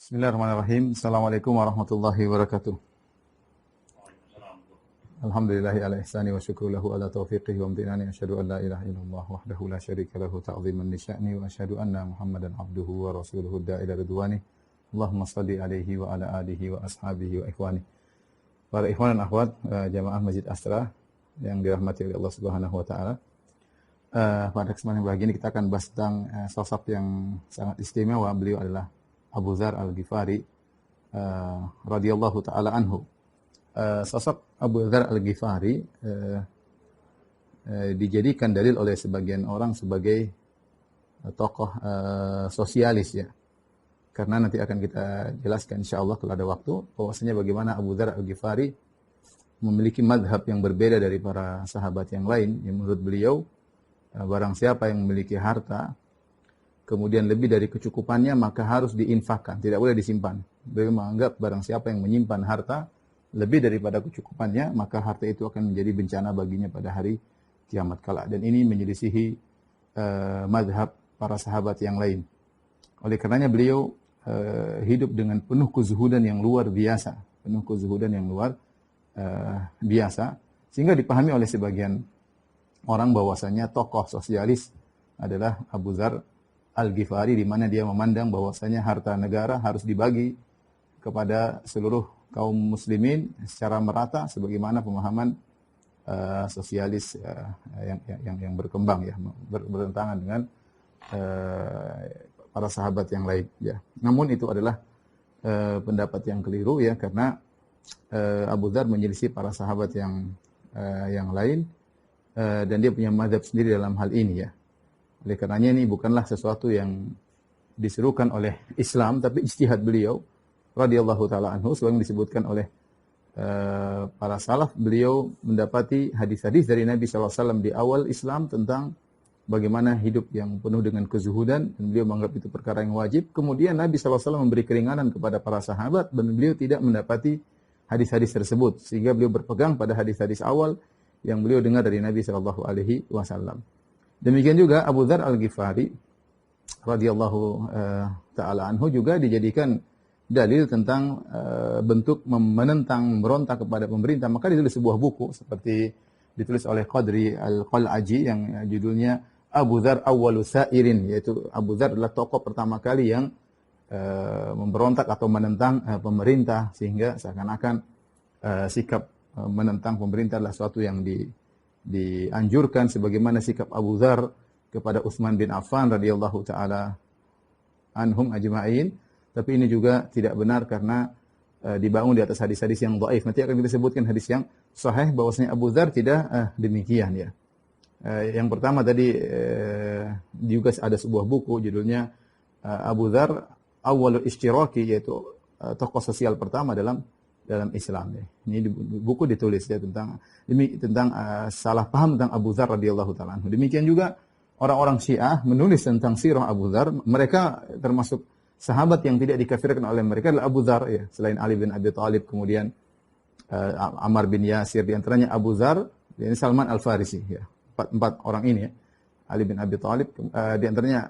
Bismillahirrahmanirrahim. Assalamualaikum warahmatullahi wabarakatuh. Alhamdulillahi ala ihsani wa syukru lahu ala taufiqihi wa amtinani. Asyhadu an la ilaha illallah wahdahu la syarika lahu ta'ziman li sya'ni wa asyhadu anna Muhammadan abduhu wa rasuluhu da'ila ridwani. Allahumma salli alaihi wa ala alihi wa ashabihi wa ikhwani. Para ikhwan dan akhwat jamaah Masjid Astra yang dirahmati oleh Allah Subhanahu wa taala. Pada kesempatan pagi ini kita akan bahas tentang sosok yang sangat istimewa. Beliau adalah Abu Dzar Al-Ghifari radhiyallahu taala anhu. Sosok Abu Dzar Al-Ghifari dijadikan dalil oleh sebagian orang sebagai tokoh sosialis ya. Karena nanti akan kita jelaskan insyaallah kalau ada waktu bahwasanya bagaimana Abu Dzar Al-Ghifari memiliki madhab yang berbeda dari para sahabat yang lain. Yang menurut beliau barang siapa yang memiliki harta kemudian lebih dari kecukupannya maka harus diinfakkan, tidak boleh disimpan. Beliau menganggap barang siapa yang menyimpan harta lebih daripada kecukupannya maka harta itu akan menjadi bencana baginya pada hari kiamat kala. Dan ini menyelisihi madhab para sahabat yang lain. Oleh karenanya beliau hidup dengan penuh kezuhudan yang luar biasa, penuh kezuhudan yang luar biasa, sehingga dipahami oleh sebagian orang bahwasanya tokoh sosialis adalah Abu Dzar Al-Ghifari, di mana dia memandang bahwasanya harta negara harus dibagi kepada seluruh kaum muslimin secara merata sebagaimana pemahaman sosialis yang berkembang ya, bertentangan dengan para sahabat yang lain ya. Namun itu adalah pendapat yang keliru ya, karena Abu Dzar menyelisih para sahabat yang lain dan dia punya mazhab sendiri dalam hal ini ya. Oleh karenanya ini bukanlah sesuatu yang diserukan oleh Islam, tapi ijtihad beliau radhiyallahu taala anhu, sebagaimana disebutkan oleh para salaf. Beliau mendapati hadis-hadis dari Nabi SAW di awal Islam tentang bagaimana hidup yang penuh dengan kezuhudan, dan beliau menganggap itu perkara yang wajib. Kemudian Nabi SAW memberi keringanan kepada para sahabat dan beliau tidak mendapati hadis-hadis tersebut, sehingga beliau berpegang pada hadis-hadis awal yang beliau dengar dari Nabi SAW. Demikian juga Abu Dzar Al-Ghifari radhiyallahu taala anhu juga dijadikan dalil tentang bentuk menentang, memberontak kepada pemerintah. Maka ditulis sebuah buku seperti ditulis oleh Qadri Al-Qal'aji yang judulnya Abu Dzar Awwalu Sa'irin, yaitu Abu Dzar adalah tokoh pertama kali yang memberontak atau menentang pemerintah, sehingga seakan-akan sikap menentang pemerintah adalah suatu yang dianjurkan, sebagaimana sikap Abu Dzar kepada Utsman bin Affan radhiyallahu taala anhum ajma'in. Tapi ini juga tidak benar karena dibangun di atas hadis-hadis yang dhaif. Nanti akan kita sebutkan hadis yang sahih bahwasanya Abu Dzar tidak demikian ya. Yang pertama tadi juga ada sebuah buku judulnya Abu Dzar Awwalul Ishtiraki, yaitu tokoh sosial pertama dalam Islam ya. Ini buku ditulis ya tentang salah paham tentang Abu Dzar radhiyallahu taala anhu. Demikian juga orang-orang Syiah menulis tentang sirah Abu Dzar. Mereka termasuk sahabat yang tidak dikafirkan oleh mereka adalah Abu Dzar ya, selain Ali bin Abi Thalib, kemudian Ammar bin Yasir, di antaranya Abu Dzar, ini Salman Al-Farisi ya. Empat orang ini ya. Ali bin Abi Thalib, di antaranya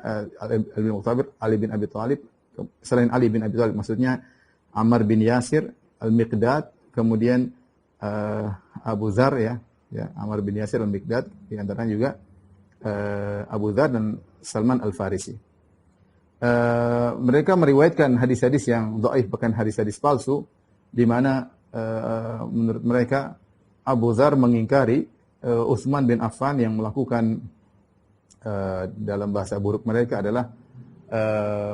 Ali bin Abi Thalib, selain Ali bin Abi Thalib maksudnya Ammar bin Yasir, Al-Miqdad, kemudian Abu Dzar ya, Ammar bin Yasir, Al-Miqdad, di antaranya juga Abu Dzar dan Salman Al-Farisi. Mereka meriwayatkan hadis-hadis yang dhaif, bahkan hadis-hadis palsu, di mana menurut mereka Abu Dzar mengingkari Utsman bin Affan yang melakukan dalam bahasa buruk mereka adalah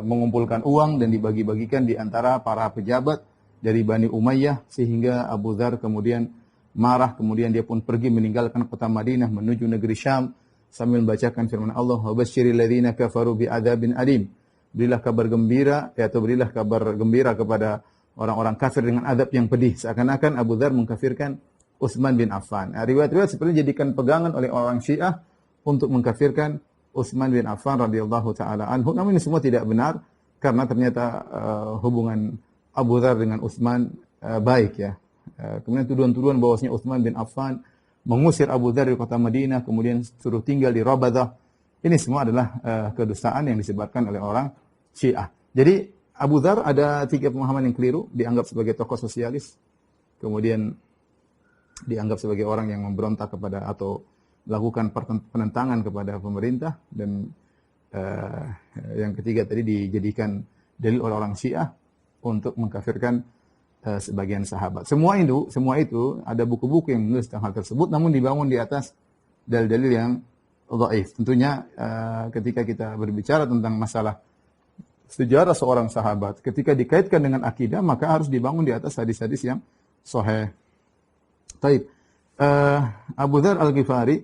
mengumpulkan uang dan dibagi-bagikan di antara para pejabat dari Bani Umayyah, sehingga Abu Dzar kemudian marah, kemudian dia pun pergi meninggalkan kota Madinah menuju negeri Syam sambil membacakan firman Allah, "Wa basyiril ladzina kafaru bi'adzabin alim." Berilah kabar gembira atau berilah kabar gembira kepada orang-orang kafir dengan azab yang pedih. Seakan-akan Abu Dzar mengkafirkan Utsman bin Affan. Riwayat-riwayat seperti dijadikan pegangan oleh orang Syiah untuk mengkafirkan Utsman bin Affan radhiyallahu taala anhu. Namun ini semua tidak benar, karena ternyata hubungan Abu Dzar dengan Utsman baik ya. Kemudian tuduhan-tuduhan bahwasanya Utsman bin Affan mengusir Abu Dzar dari kota Madinah, kemudian suruh tinggal di Rabadah. Ini semua adalah kedustaan yang disebarkan oleh orang Syiah. Jadi Abu Dzar ada 3 pemahaman yang keliru, dianggap sebagai tokoh sosialis, kemudian dianggap sebagai orang yang memberontak kepada atau melakukan penentangan kepada pemerintah, dan yang ketiga tadi dijadikan dalil oleh orang Syiah untuk mengkafirkan sebagian sahabat. Semua itu ada buku-buku yang menulis tentang hal tersebut, namun dibangun di atas dalil-dalil yang dhaif. Tentunya ketika kita berbicara tentang masalah sejarah seorang sahabat, ketika dikaitkan dengan akidah, maka harus dibangun di atas hadis-hadis yang sahih. Taib. Abu Dzar Al-Ghifari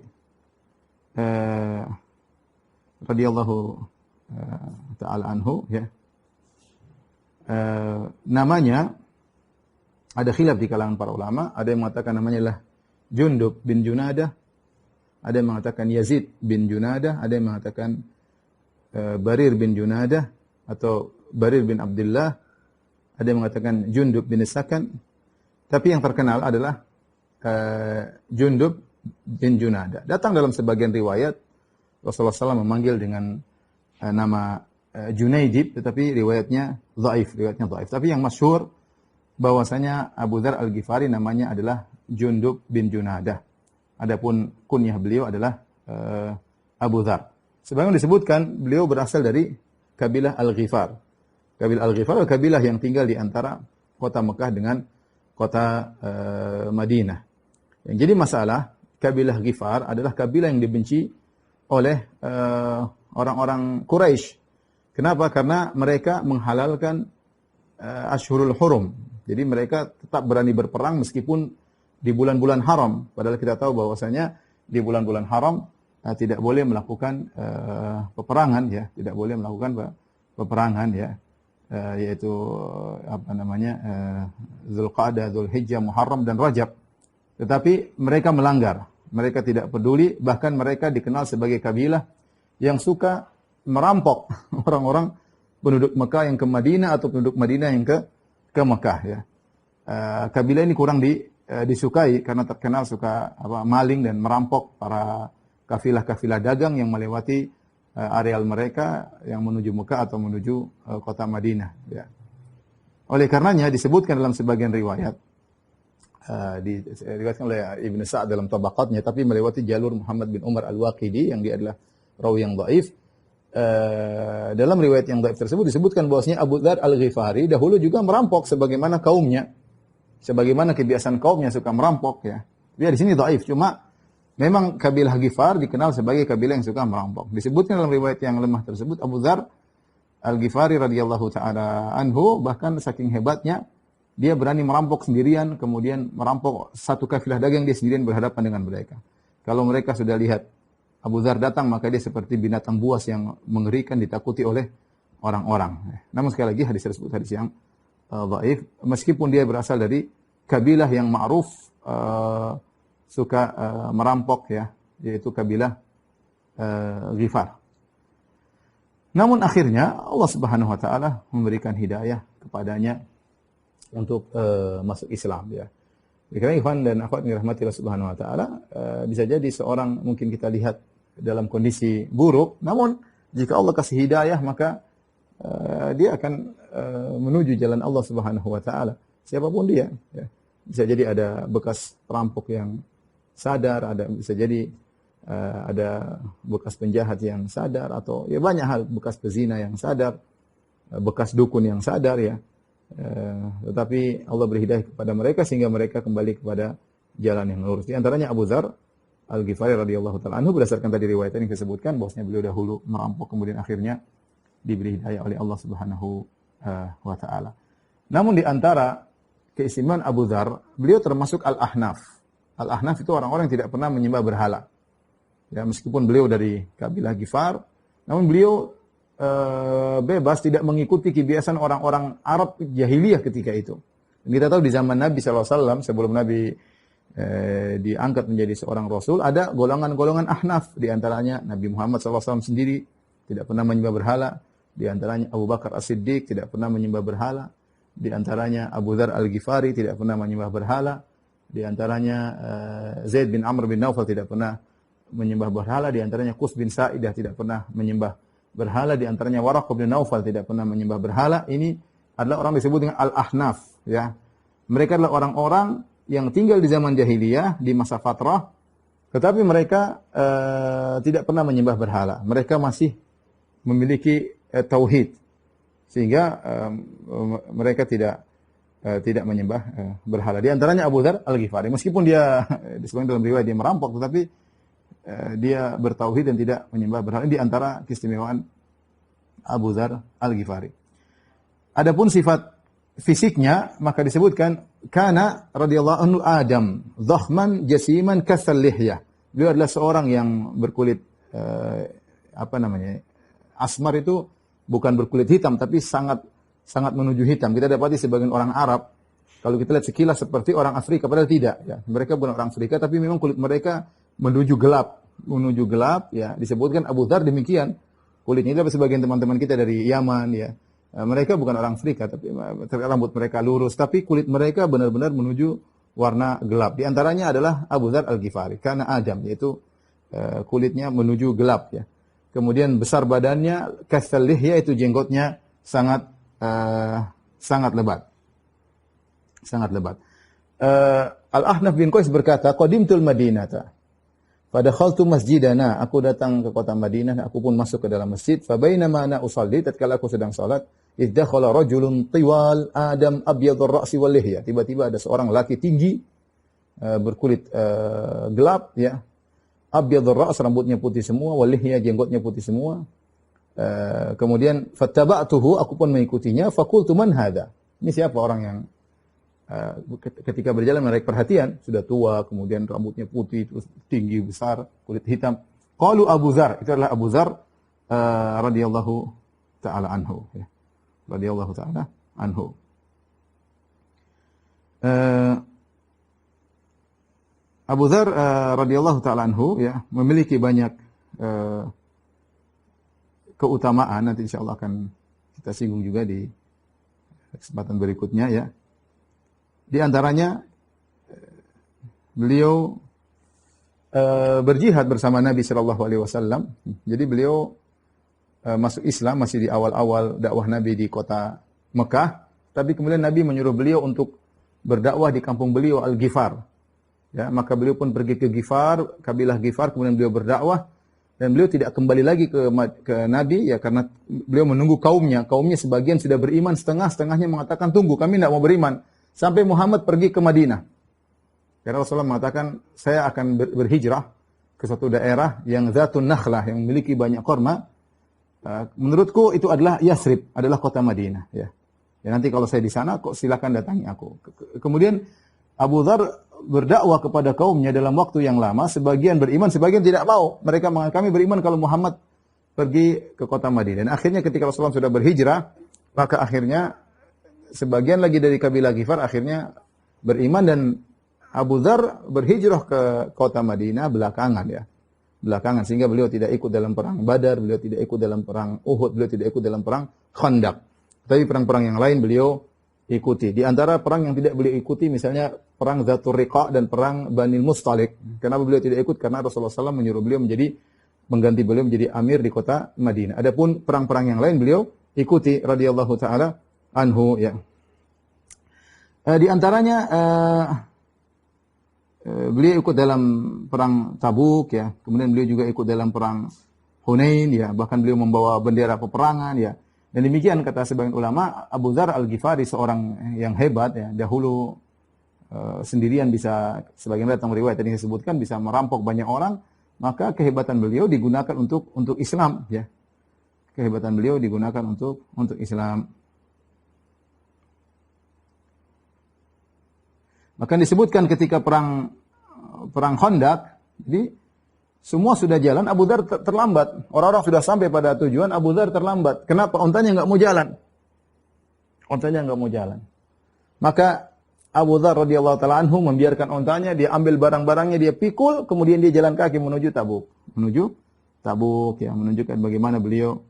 radhiyallahu taala anhu, ya. Namanya ada khilaf di kalangan para ulama, ada yang mengatakan namanya adalah Jundub bin Junadah, ada yang mengatakan Yazid bin Junadah, ada yang mengatakan Barir bin Junadah atau Barir bin Abdullah, ada yang mengatakan Jundub bin Sakan. Tapi yang terkenal adalah Jundub bin Junadah. Datang dalam sebagian riwayat Rasulullah SAW memanggil dengan nama Junaidib, tetapi riwayatnya dhaif. Tapi yang masyhur bahwasanya Abu Dzar Al-Ghifari namanya adalah Jundub bin Junadah. Adapun kunyah beliau adalah Abu Dzar. Sebagaimana disebutkan, beliau berasal dari kabilah Al-Ghifar. Kabilah Al-Ghifar adalah kabilah yang tinggal di antara kota Mekah dengan kota Madinah. Yang jadi masalah, kabilah Ghifar adalah kabilah yang dibenci oleh orang-orang Quraisy. Kenapa? Karena mereka menghalalkan Ashhurul Hurum. Jadi mereka tetap berani berperang meskipun di bulan-bulan haram. Padahal kita tahu bahwasanya di bulan-bulan haram tidak boleh melakukan peperangan, ya, tidak boleh melakukan peperangan, ya, yaitu Dzulqa'dah, Dzulhijjah, Muharram dan Rajab. Tetapi mereka melanggar, mereka tidak peduli, bahkan mereka dikenal sebagai kabilah yang suka merampok orang-orang penduduk Mekah yang ke Madinah atau penduduk Madinah yang ke Mekah, ya. Kabilah ini kurang disukai karena terkenal suka maling dan merampok para kafilah-kafilah dagang yang melewati areal mereka yang menuju Mekah atau menuju kota Madinah, ya. Oleh karenanya disebutkan dalam sebagian riwayat, diriwayatkan oleh Ibnu Sa'd dalam tabaqatnya, tapi melewati jalur Muhammad bin Umar Al-Waqidi yang dia adalah rawi yang dhaif. Dalam riwayat yang dhaif tersebut disebutkan bahwasanya Abu Dzar Al-Ghifari dahulu juga merampok sebagaimana kaumnya, sebagaimana kebiasaan kaumnya suka merampok, ya. Dia di sini dhaif, cuma memang kabilah Ghifar dikenal sebagai kabilah yang suka merampok. Disebutkan dalam riwayat yang lemah tersebut, Abu Dzar Al-Ghifari radhiyallahu taala anhu bahkan saking hebatnya dia berani merampok sendirian, kemudian merampok satu kafilah dagang, dia sendirian berhadapan dengan mereka. Kalau mereka sudah lihat Abu Dzar datang, maka dia seperti binatang buas yang mengerikan, ditakuti oleh orang-orang. Namun sekali lagi hadis tersebut hadis yang dhaif, meskipun dia berasal dari kabilah yang ma'ruf suka merampok, ya, yaitu kabilah Ghifar. Namun akhirnya Allah Subhanahu wa taala memberikan hidayah kepadanya untuk masuk Islam, ya. Karena ikhwan dan akhwat yang dirahmati Allah Subhanahu wa taala, bisa jadi seorang mungkin kita lihat dalam kondisi buruk, namun jika Allah kasih hidayah maka dia akan menuju jalan Allah Subhanahu wa taala. Siapapun dia, ya. Bisa jadi ada bekas perampok yang sadar, bisa jadi ada bekas penjahat yang sadar, atau ya banyak hal, bekas pezina yang sadar, bekas dukun yang sadar, ya. Tetapi Allah beri hidayah kepada mereka sehingga mereka kembali kepada jalan yang lurus. Di antaranya Abu Dzar Al-Ghifari radhiyallahu taala anhu, berdasarkan tadi riwayat yang disebutkan bahwasanya beliau dahulu merampok kemudian akhirnya diberi hidayah oleh Allah Subhanahu wa taala. Namun di antara keistimewaan Abu Dzar, beliau termasuk Al-Ahnaf. Al-Ahnaf itu orang-orang yang tidak pernah menyembah berhala. Ya, meskipun beliau dari kabilah Ghifar, namun beliau bebas, tidak mengikuti kebiasaan orang-orang Arab jahiliyah ketika itu. Dan kita tahu di zaman Nabi SAW, sebelum Nabi diangkat menjadi seorang Rasul, ada golongan-golongan Ahnaf. Di antaranya Nabi Muhammad SAW sendiri tidak pernah menyembah berhala. Di antaranya Abu Bakar As-Siddiq tidak pernah menyembah berhala. Di antaranya Abu Dzar Al-Ghifari tidak pernah menyembah berhala. Di antaranya Zaid bin Amr bin Naufal tidak pernah menyembah berhala. Di antaranya Qus bin Sa'idah tidak pernah menyembah berhala. Di antaranya Waraq bin Naufal tidak pernah menyembah berhala. Ini adalah orang disebut dengan Al-Ahnaf, ya. Mereka adalah orang-orang yang tinggal di zaman jahiliyah, di masa fatrah, tetapi mereka tidak pernah menyembah berhala. Mereka masih memiliki tauhid, sehingga mereka tidak menyembah berhala. Di antaranya Abu Dzar Al-Ghifari. Meskipun dia disebutkan dalam riwayat dia merampok, tetapi dia bertauhid dan tidak menyembah berhala. Ini di antara keistimewaan Abu Dzar Al-Ghifari. Adapun sifat fisiknya, maka disebutkan kana radhiyallahu anhu Adam, dhakhman jasiman kasal lihyah. Beliau adalah seorang yang berkulit asmar, itu bukan berkulit hitam tapi sangat menuju hitam. Kita dapati sebagian orang Arab, kalau kita lihat sekilas seperti orang Afrika, padahal tidak, ya. Mereka bukan orang Afrika, tapi memang kulit mereka menuju gelap, ya. Disebutkan Abu Dzar demikian kulitnya. Tapi sebagian teman-teman kita dari Yaman, ya, mereka bukan orang Afrika, tapi rambut mereka lurus, tapi kulit mereka benar-benar menuju warna gelap. Di antaranya adalah Abu Dzar Al-Ghifari, karena Adam, yaitu kulitnya menuju gelap, ya. Kemudian besar badannya, kasal lihya, itu jenggotnya sangat lebat. Sangat lebat. Al-Ahnaf bin Qais berkata, qadimtul Madinata, fadakhaltu masjidana, aku datang ke kota Madinah, aku pun masuk ke dalam masjid, fa bainama ana usalli, tatkala aku sedang salat, iddakhala rajulun tiwal Adam abyadur ra'si wal lihya. Tiba-tiba ada seorang laki tinggi, berkulit gelap, ya. Abyadur ra's, rambutnya putih semua, wal lihya, jenggotnya putih semua. Kemudian fattaba'tuhu, aku pun mengikutinya, faqultu man hadha? Ini siapa orang yang ketika berjalan menarik perhatian, sudah tua, kemudian rambutnya putih, terus tinggi, besar, kulit hitam. Qalu Abu Dzar, itu adalah Abu Dzar radhiyallahu taala anhu, ya. Radhiyallahu taala anhu. Abu Dzar radhiyallahu taala anhu, ya, memiliki banyak keutamaan. Nanti insyaallah akan kita singgung juga di kesempatan berikutnya, ya. Di antaranya beliau berjihad bersama Nabi sallallahu alaihi wasallam. Jadi beliau masuk Islam masih di awal-awal dakwah Nabi di kota Mekah, tapi kemudian Nabi menyuruh beliau untuk berdakwah di kampung beliau Al-Ghifar. Ya, maka beliau pun pergi ke Ghifar, kabilah Ghifar, kemudian beliau berdakwah dan beliau tidak kembali lagi ke Nabi, ya, karena beliau menunggu kaumnya. Kaumnya sebagian sudah beriman, setengahnya mengatakan tunggu, kami tidak mau beriman. Sampai Muhammad pergi ke Madinah. Karena Rasulullah mengatakan, saya akan berhijrah ke suatu daerah yang Zatun Nakhlah, yang memiliki banyak korma. Menurutku itu adalah Yasrib, adalah kota Madinah. Ya. Ya, nanti kalau saya di sana, kok silakan datangi aku. Kemudian Abu Dzar berdakwah kepada kaumnya dalam waktu yang lama. Sebagian beriman, sebagian tidak mau. Mereka mengatakan, kami beriman kalau Muhammad pergi ke kota Madinah. Dan akhirnya ketika Rasulullah sudah berhijrah, maka akhirnya sebagian lagi dari kabilah Ghifar akhirnya beriman, dan Abu Dzar berhijrah ke kota Madinah belakangan, ya. Belakangan, sehingga beliau tidak ikut dalam perang Badar, beliau tidak ikut dalam perang Uhud, beliau tidak ikut dalam perang Khandaq. Tapi perang-perang yang lain beliau ikuti. Di antara perang yang tidak beliau ikuti misalnya perang Dzatur Riqa dan perang Banil Mustalik. Kenapa beliau tidak ikut? Karena Rasulullah SAW menyuruh beliau mengganti beliau menjadi amir di kota Madinah. Adapun perang-perang yang lain beliau ikuti radhiyallahu taala anhu, ya. Di antaranya beliau ikut dalam perang Tabuk, ya. Kemudian beliau juga ikut dalam perang Hunain, ya. Bahkan beliau membawa bendera peperangan, ya. Dan demikian kata sebagian ulama, Abu Dzar Al-Ghifari seorang yang hebat, ya. Dahulu sendirian bisa, sebagian datang riwayat tadi saya sebutkan, bisa merampok banyak orang, maka kehebatan beliau digunakan untuk Islam, ya. Kehebatan beliau digunakan untuk Islam. Maka disebutkan ketika perang Khandaq, jadi semua sudah jalan, Abu Dzar terlambat. Orang-orang sudah sampai pada tujuan, Abu Dzar terlambat. Kenapa? Ontanya enggak mau jalan. Ontanya enggak mau jalan. Maka Abu Dzar radhiyallahu taala anhu membiarkan ontanya, dia ambil barang-barangnya, dia pikul, kemudian dia jalan kaki menuju Tabuk. Menuju Tabuk, ya, menunjukkan bagaimana beliau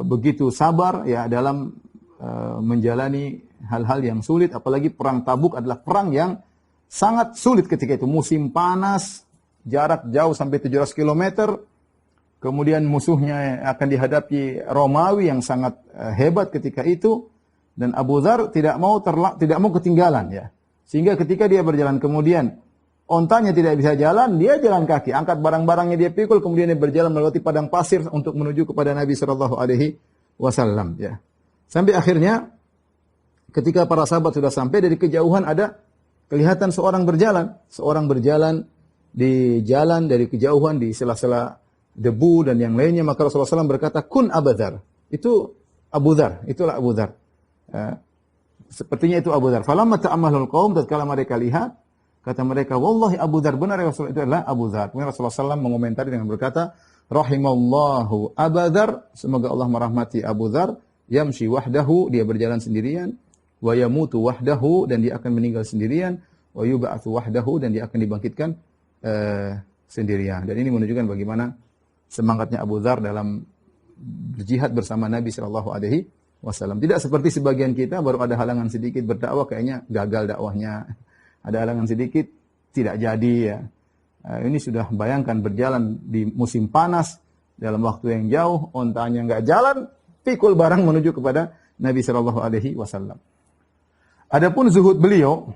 begitu sabar, ya, dalam menjalani hal-hal yang sulit. Apalagi perang Tabuk adalah perang yang sangat sulit ketika itu. Musim panas, jarak jauh sampai 700 km, kemudian musuhnya akan dihadapi Romawi yang sangat hebat ketika itu, dan Abu Dzar tidak mau ketinggalan ya. Sehingga ketika dia berjalan kemudian ontanya tidak bisa jalan, dia jalan kaki, angkat barang-barangnya dia pikul, kemudian dia berjalan melewati padang pasir untuk menuju kepada Nabi sallallahu alaihi wasallam ya. Sampai akhirnya ketika para sahabat sudah sampai, dari kejauhan ada kelihatan seorang berjalan di jalan dari kejauhan di sela-sela debu dan yang lainnya, maka Rasulullah SAW berkata, "Kun Abu Dzar." Itu Abu Dzar, itulah Abu Dzar. Sepertinya itu Abu Dzar. Falamma ta'ammalul qaum, tatkala mereka lihat, kata mereka, "Wallahi Abu Dzar, benar ya Rasulullah, itu adalah Abu Dzar." Kemudian Rasulullah SAW mengomentari dengan berkata, "Rahimallahu Abu Dzar, semoga Allah merahmati Abu Dzar, yamshi wahdahu, dia berjalan sendirian, wa yamutu wahdahu, dan dia akan meninggal sendirian, wa yub'atsu wahdahu, dan dia akan dibangkitkan sendirian." Dan ini menunjukkan bagaimana semangatnya Abu Dzar dalam berjihad bersama Nabi sallallahu alaihi wasallam. Tidak seperti sebagian kita, baru ada halangan sedikit berdakwah kayaknya gagal dakwahnya. Ada halangan sedikit tidak jadi ya. Ini sudah bayangkan berjalan di musim panas dalam waktu yang jauh, ontanya enggak jalan, pikul barang menuju kepada Nabi sallallahu alaihi wasallam. Adapun zuhud beliau,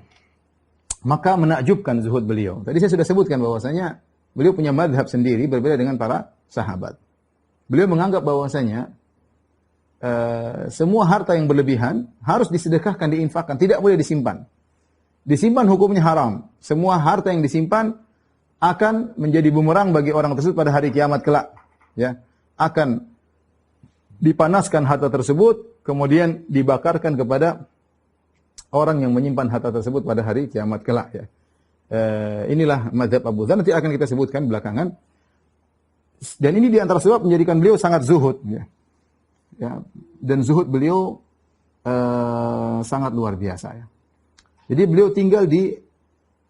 maka menakjubkan zuhud beliau. Tadi saya sudah sebutkan bahwasanya beliau punya madhab sendiri berbeda dengan para sahabat. Beliau menganggap bahwasanya semua harta yang berlebihan harus disedekahkan, diinfakkan, tidak boleh disimpan. Disimpan hukumnya haram. Semua harta yang disimpan akan menjadi bumerang bagi orang tersebut pada hari kiamat kelak. Ya, akan dipanaskan harta tersebut, kemudian dibakarkan kepada orang yang menyimpan harta tersebut pada hari kiamat kelak. Ya. Inilah mazhab Abu Dzar, nanti akan kita sebutkan belakangan. Dan ini di antara sebab menjadikan beliau sangat zuhud. Ya. Ya, dan zuhud beliau sangat luar biasa ya. Jadi beliau tinggal di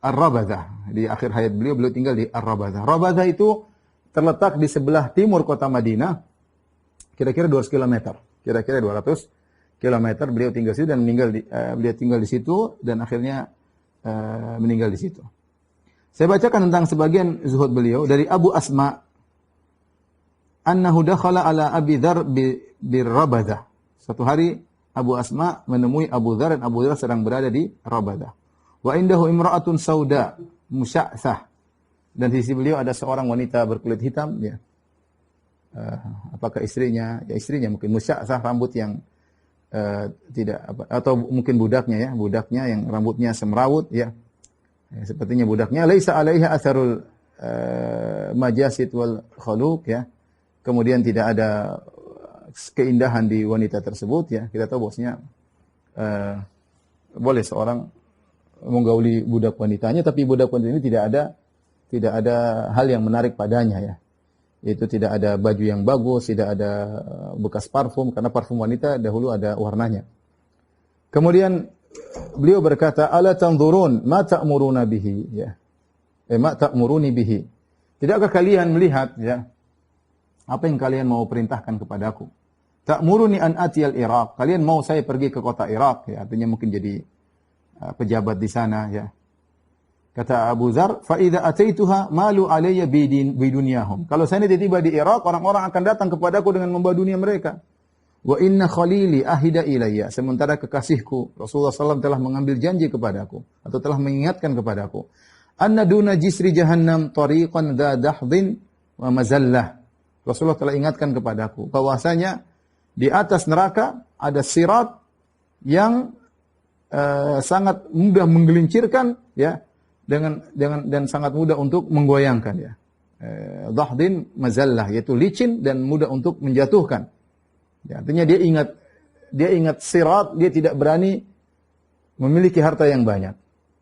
Ar-Rabadzah. Di akhir hayat beliau tinggal di Ar-Rabadzah. Rabadzah itu terletak di sebelah timur kota Madinah, kira-kira 200 km. Kira-kira 200 km beliau tinggal di situ dan beliau tinggal di situ dan akhirnya meninggal di situ. Saya bacakan tentang sebagian zuhud beliau dari Abu Asma, annahu dakhala ala Abi Dzar bir-Rabadzah. Suatu hari Abu Asma menemui Abu Dzar, dan Abu Dzar sedang berada di Rabadzah. Wa indahu imra'atun sauda musya'thah. Dan di sisi beliau ada seorang wanita berkulit hitam ya. Apakah istrinya? Ya istrinya mungkin, musya'thah, rambut yang tidak atau mungkin budaknya yang rambutnya semrawut ya. Sepertinya budaknya, laisa 'alaiha atharul majasid wal khuluq ya. Kemudian tidak ada keindahan di wanita tersebut ya. Kita tahu bahwasanya boleh seorang menggauli budak wanitanya, tapi budak wanita ini tidak ada hal yang menarik padanya ya. Itu tidak ada baju yang bagus, tidak ada bekas parfum, karena parfum wanita dahulu ada warnanya. Kemudian beliau berkata, "Ala tanzurun ma ta'muruna bihi?" Ya. Ma ta'muruni bihi. Tidakkah kalian melihat ya apa yang kalian mau perintahkan kepadaku? Ta'muruni an atiyal Iraq. Kalian mau saya pergi ke kota Irak ya, artinya mungkin jadi pejabat di sana ya. Kata Abu Dzar, "Fa idza ataituha malu alayya bidunyahum." Kalau saya tiba di Irak, orang-orang akan datang kepadaku dengan membawa dunia mereka. Wa inna khalili ahida ilayya. Sementara kekasihku Rasulullah SAW telah mengambil janji kepadaku atau telah mengingatkan kepadaku, anna duna jisri jahannam tariqan dha dahdin wa mazallah. Rasulullah telah ingatkan kepadaku bahwasanya di atas neraka ada sirat yang sangat mudah menggelincirkan ya, dan sangat mudah untuk menggoyangkan ya. Dahdin mazallah, yaitu licin dan mudah untuk menjatuhkan. Ya, artinya dia ingat sirat, dia tidak berani memiliki harta yang banyak.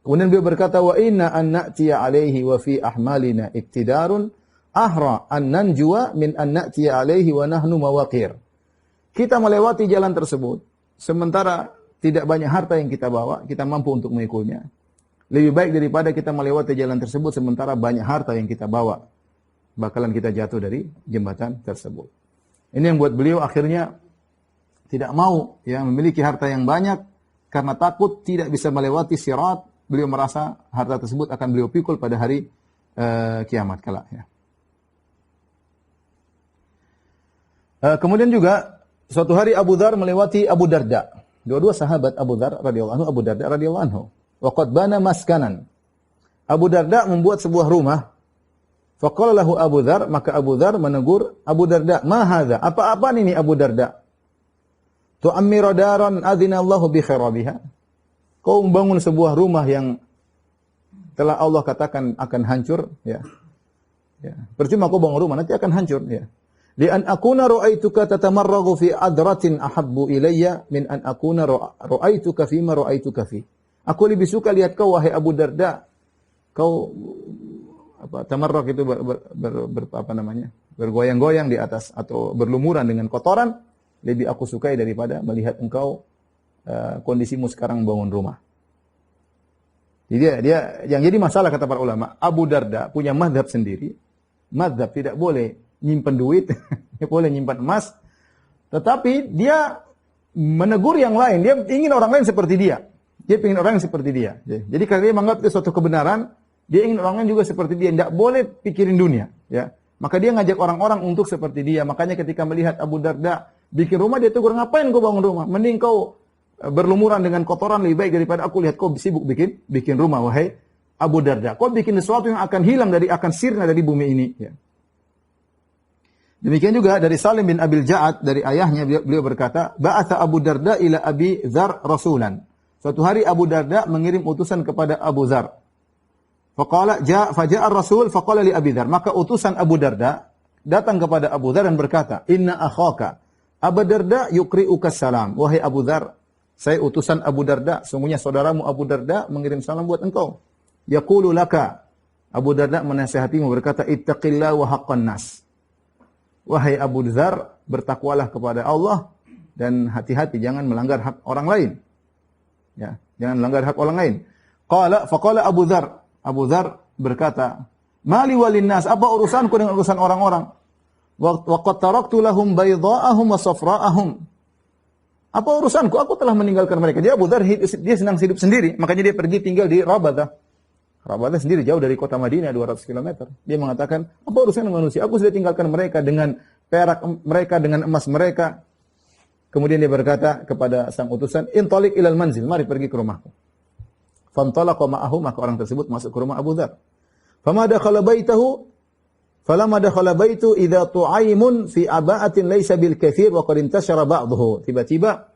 Kemudian beliau berkata, "Wa inna an na'tiya alaihi wa fi ahmalina iktidarun ahra an nanjua min an na'tiya alaihi wa nahnu mawaqir." Kita melewati jalan tersebut, sementara tidak banyak harta yang kita bawa, kita mampu untuk mengikulnya. Lebih baik daripada kita melewati jalan tersebut, sementara banyak harta yang kita bawa, bakalan kita jatuh dari jembatan tersebut. Ini yang buat beliau akhirnya tidak mau ya memiliki harta yang banyak, karena takut tidak bisa melewati sirat. Beliau merasa harta tersebut akan beliau pikul pada hari kiamat kelak ya. Kemudian juga suatu hari Abu Dzar melewati Abu Darda. Dua-dua sahabat Abu Dzar radhiyallahu anhu, Abu Darda radhiyallahu anhu. Wa qad bana maskanan. Abu Darda membuat sebuah rumah. Faqala lahu Abu Dzar, maka Abu Dzar menegur Abu Darda, "Ma hadza? Apa-apaan ini Abu Darda? Tu'ammiru daran adzinallahu bi kharabiha." Kau membangun sebuah rumah yang telah Allah katakan akan hancur, ya. Ya. Percuma kau bangun rumah, nanti akan hancur, ya. Li an akuna ra'aituka tatamarragu fi adratin ahabbu ilayya min an akuna ra'aituka fi ma ra'aituka fi. Aku lebih suka lihat kau wahai Abu Darda, kau tamarrag itu bergoyang-goyang di atas atau berlumuran dengan kotoran, lebih aku sukai daripada melihat engkau kondisimu sekarang bangun rumah. Jadi dia yang jadi masalah kata para ulama, Abu Darda punya mazhab sendiri. Mazhab tidak boleh nyimpan duit, dia boleh nyimpan emas, tetapi dia menegur yang lain. Dia ingin orang lain seperti dia. Dia ingin orang yang seperti dia. Jadi karena dia menganggap itu suatu kebenaran, dia ingin orang lain juga seperti dia. Tidak boleh pikirin dunia. Ya. Maka dia ngajak orang-orang untuk seperti dia. Makanya ketika melihat Abu Darda bikin rumah, dia tegur, ngapain kau bangun rumah? Mending kau berlumuran dengan kotoran, lebih baik daripada aku lihat kau sibuk bikin rumah, wahai Abu Darda. Kau bikin sesuatu yang akan hilang akan sirna dari bumi ini. Ya. Demikian juga dari Salim bin Abil Ja'ad, dari ayahnya beliau berkata, Ba'atha Abu Darda ila Abi Dzar rasulan. Suatu hari Abu Darda mengirim utusan kepada Abu Dzar. Faja'a ar-rasul faqala li Abi Dzar. Maka utusan Abu Darda datang kepada Abu Dzar dan berkata, Inna akhaka Abu Darda yukri'uka salam. Wahai Abu Dzar, saya utusan Abu Darda, sungguhnya saudaramu Abu Darda mengirim salam buat engkau. Yaqulu laka. Abu Darda menasihatimu berkata, Ittaqillah wa haqqan nas. Wahai Abu Dzar, bertakwalah kepada Allah dan hati-hati jangan melanggar hak orang lain. Ya, jangan melanggar hak orang lain. Faqala Abu Dzar. Abu Dzar berkata, Mali walin nas, apa urusanku dengan urusan orang-orang? Wa qad taraktu lahum baydha'ahum wa safra'ahum. Apa urusanku? Aku telah meninggalkan mereka. Dia Abu Dzar dia senang hidup sendiri, makanya dia pergi tinggal di Rabadah. Rabadah sendiri jauh dari kota Madinah 200 km. Dia mengatakan, apa urusan manusia? Aku sudah tinggalkan mereka dengan perak mereka, dengan emas mereka. Kemudian dia berkata kepada sang utusan, Intalik ilal manzil, mari pergi ke rumahku. Fantalaqa ma'ahu, maka orang tersebut masuk ke rumah Abu Dzar. Fama dakhala baitahu, falamma dakhala baitu idza tu'aimun fi aba'atin laysa bil katsir wa qad intashara ba'dahu. Tiba-tiba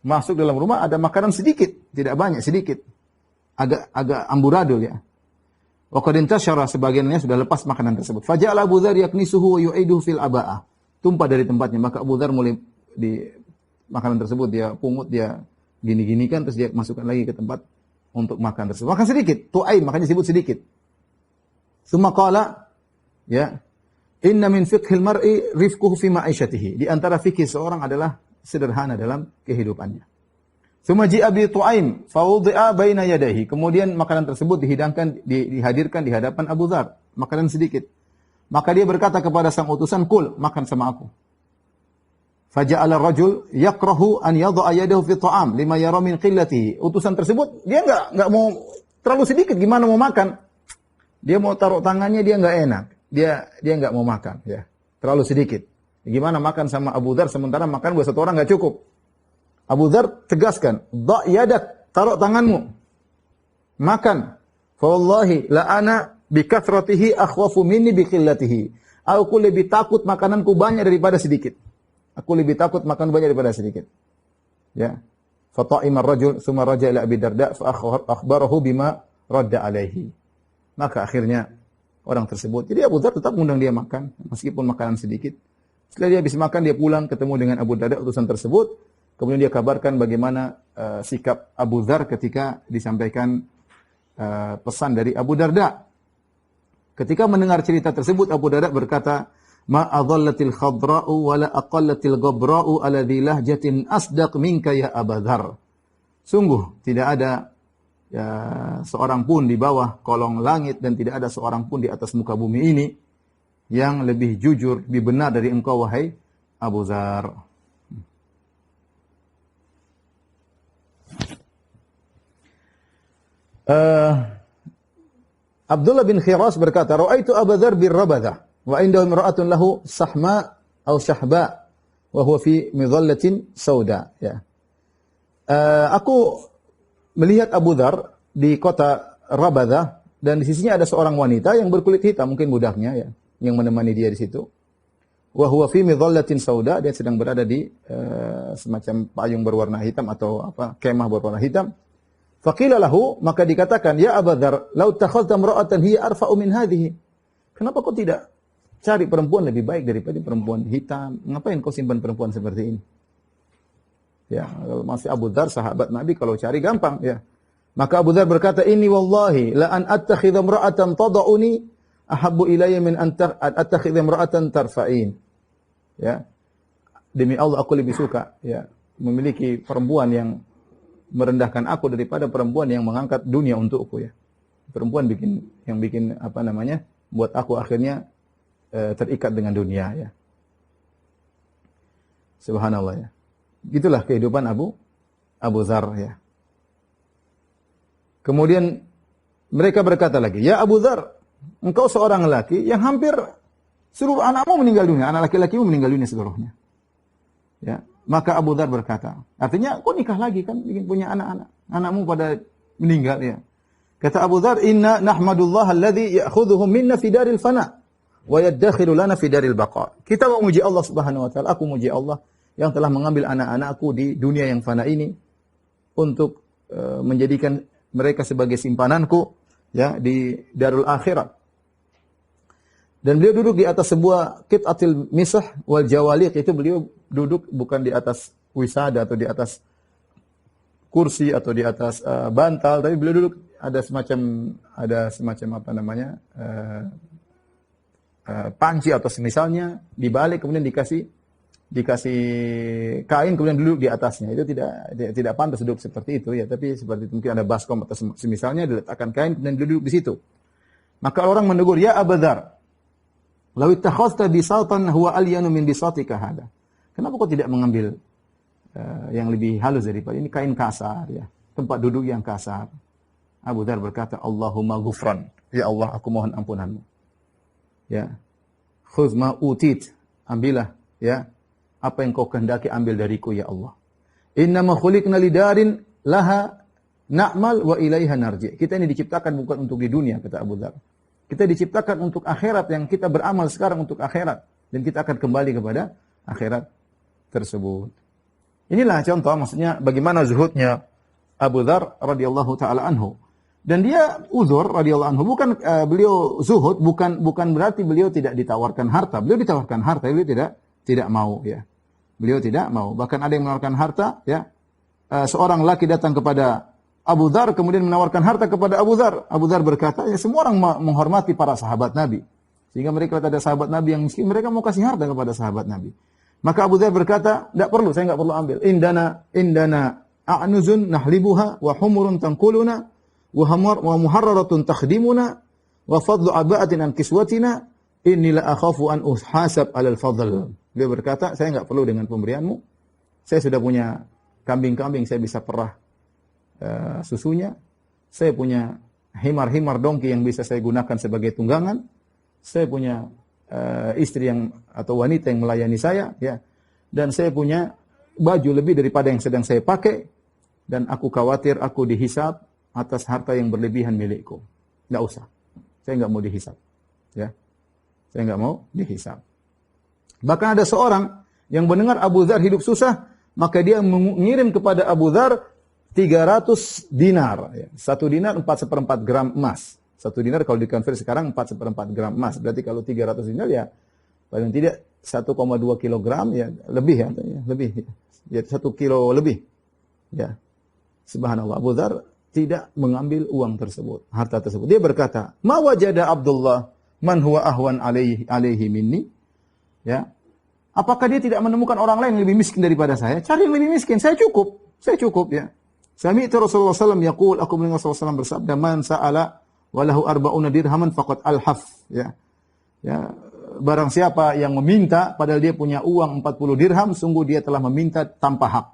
masuk dalam rumah ada makanan sedikit, tidak banyak, sedikit. Agak amburadul ya. Wa qad intashara, sebagiannya sudah lepas makanan tersebut. Faja'ala Abu Dzar yaknisuhu wa yu'iduhu fil aba'ah. Tumpah dari tempatnya, maka Abu Dzar mulai di makanan tersebut dia pungut, dia gini-ginikan, terus dia masukkan lagi ke tempat untuk makan tersebut. Makan sedikit, tu'aim, makanya disebut sedikit. Tsumma qala, ya, inna min fiqhil mar'i rifquhu fi ma'ishatihi. Di antara fikih seorang adalah sederhana dalam kehidupannya. Tsumma ji'a bi tu'aim fa wudi'a baina yadayhi. Kemudian makanan tersebut dihadirkan di hadapan Abu Dzar, makanan sedikit. Maka dia berkata kepada sang utusan, "Kul, makan sama aku." Faja'ala ar-rajul yakrahu an yadha'a yadahu fi ta'am lima yara min qillatihi. Utusan tersebut dia enggak mau, terlalu sedikit, gimana mau makan? Dia mau taruh tangannya, dia enggak enak. Dia enggak mau makan, ya. Terlalu sedikit. Gimana makan sama Abu Dzar sementara makan buat satu orang enggak cukup? Abu Dzar tegaskan, "Dha' yadak, taruh tanganmu. Makan. Fa wallahi la ana bi kathratihi akhwafu minni bi qillatihi." Aku lebih takut makananku banyak daripada sedikit. Aku lebih takut makan banyak daripada sedikit. Ya. Fa ta'ima ar-rajul tsumma raja'a ila Abi Darda fa akhbarahu bima radda alaihi. Maka akhirnya orang tersebut, jadi Abu Dzar tetap mengundang dia makan meskipun makanan sedikit. Setelah dia habis makan, dia pulang ketemu dengan Abu Darda, utusan tersebut. Kemudian dia kabarkan bagaimana sikap Abu Dzar ketika disampaikan pesan dari Abu Darda. Ketika mendengar cerita tersebut, Abu Darda berkata, "Ma adhallatil khadra'u wa la aqallatil ghabra'u ala dhi lahjatin asdaq minka ya Abu Dzar." Sungguh tidak ada seorang pun di bawah kolong langit dan tidak ada seorang pun di atas muka bumi ini yang lebih jujur, lebih benar dari engkau wahai Abu Dzar. Abdullah bin Khiras berkata, "Ra'aitu Abu Dzar bir Rabadah wa indahu imra'atun lahu sahma atau syahba wa huwa fi midhallatin sauda, ya. Aku melihat Abu Dzar di kota Rabadah dan di sisinya ada seorang wanita yang berkulit hitam, mungkin budaknya ya, yang menemani dia di situ. Wa huwa fi midhallatin sauda, dia sedang berada di semacam payung berwarna hitam atau apa, kemah berwarna hitam. Faqila lahu, maka dikatakan, ya Abu Dzar, law takhadhta imra'atan hiya arfa'u min hadhihi. Kenapa kau tidak cari perempuan lebih baik daripada perempuan hitam? Ngapain kau simpan perempuan seperti ini? Ya, masih Abu Dzar sahabat Nabi, kalau cari gampang ya. Maka Abu Dzar berkata, "Inni wallahi la an attakhidha imra'atan tad'uni ahabbu ilayya min an attakhidha imra'atan tarfa'in." Ya. Demi Allah aku lebih suka ya memiliki perempuan yang merendahkan aku daripada perempuan yang mengangkat dunia untukku ya. Perempuan yang bikin apa namanya? Buat aku akhirnya terikat dengan dunia ya. Subhanallah ya. Gitulah kehidupan Abu Dzar ya. Kemudian mereka berkata lagi, "Ya Abu Dzar, engkau seorang lelaki yang hampir seluruh anakmu meninggal dunia, anak laki-lakimu meninggal dunia seluruhnya." Ya, maka Abu Dzar berkata, artinya kau nikah lagi kan, ingin punya anak-anak, anakmu pada meninggal ya. Kata Abu Dzar, "Inna nahmadullah alladhi ya'khudhuhum minna fi daril fana wa yaddakhiru lana fi daril baqa." Kita memuji Allah Subhanahu wa taala, aku memuji Allah yang telah mengambil anak-anakku di dunia yang fana ini untuk menjadikan mereka sebagai simpananku ya di darul akhirat. Dan beliau duduk di atas sebuah qit'atil misah wal jawaliq, itu beliau duduk bukan di atas wisada atau di atas kursi atau di atas bantal, tapi beliau duduk ada semacam apa namanya panci atau semisalnya, dibalik kemudian dikasih kain kemudian duduk di atasnya. Itu tidak pantas duduk seperti itu ya, tapi seperti itu mungkin ada baskom atau semisalnya, diletakkan kain kemudian duduk di situ. Maka orang menegur, "Ya Abu Dzar, law ittakhadhta bisatan huwa alyanu min bisatika hada." Kenapa kau tidak mengambil yang lebih halus daripada ini, kain kasar ya, tempat duduk yang kasar. Abu Dzar berkata, "Allahumma ghufran." Ya Allah, aku mohon ampunanmu. Ya. Khudz ma utit. Ambillah ya apa yang kau kehendaki, ambil dariku ya Allah. Innama khuliqna lidarin laha na'mal wa ilaiha narji. Kita ini diciptakan bukan untuk di dunia, kata Abu Dzar. Kita diciptakan untuk akhirat, yang kita beramal sekarang untuk akhirat, dan kita akan kembali kepada akhirat tersebut. Inilah contoh, maksudnya bagaimana zuhudnya Abu Dzar radhiyallahu taala anhu. Dan dia uzur radhiyallahu anhu, bukan beliau zuhud bukan berarti beliau tidak ditawarkan harta. Beliau ditawarkan harta, beliau tidak mau ya. Beliau tidak mau. Bahkan ada yang menawarkan harta ya. Seorang laki datang kepada Abu Dzar kemudian menawarkan harta kepada Abu Dzar. Abu Dzar berkata, ya semua orang menghormati para sahabat Nabi. Sehingga mereka ada sahabat Nabi yang miskin, mereka mau kasih harta kepada sahabat Nabi. Maka Abu Dzar berkata, tidak perlu, saya nggak perlu ambil. Indana a'nuzun nahlibuha wa humurun tanquluna wa muharraratun takhdimuna wa fadlu aba'atin an kiswatina inni la akhafu an uhasab 'alal fadl. Dia berkata, saya nggak perlu dengan pemberianmu. Saya sudah punya kambing-kambing, saya bisa perah susunya. Saya punya himar-himar dongki yang bisa saya gunakan sebagai tunggangan. Saya punya istri atau wanita yang melayani saya, ya. Dan saya punya baju lebih daripada yang sedang saya pakai. Dan aku khawatir aku dihisab atas harta yang berlebihan milikku. Nggak usah. Saya nggak mau dihisab. Ya. Saya nggak mau dihisab. Bahkan ada seorang yang mendengar Abu Dzar hidup susah, maka dia mengirim kepada Abu Dzar 300 dinar. Ya. 1 dinar 4/4 gram emas. 1 dinar kalau dikonversi sekarang 4/4 gram emas. Berarti kalau 300 dinar ya paling tidak 1,2 kilogram ya lebih ya. Lebih. Ya 1 kilo lebih. Ya. Subhanallah. Abu Dzar tidak mengambil uang tersebut, harta tersebut. Dia berkata, "Ma wajada Abdullah man huwa ahwan alaihi minni?" Ya. Apakah dia tidak menemukan orang lain yang lebih miskin daripada saya? Cari yang lebih miskin, saya cukup ya. Sami'tu Rasulullah sallallahu alaihi wasallam yaqul, aku mendengar Rasulullah sallallahu bersabda, "Man sa'ala wa lahu arba'una dirhaman faqad alhaf." Ya. Ya, barang siapa yang meminta padahal dia punya uang 40 dirham, sungguh dia telah meminta tanpa hak.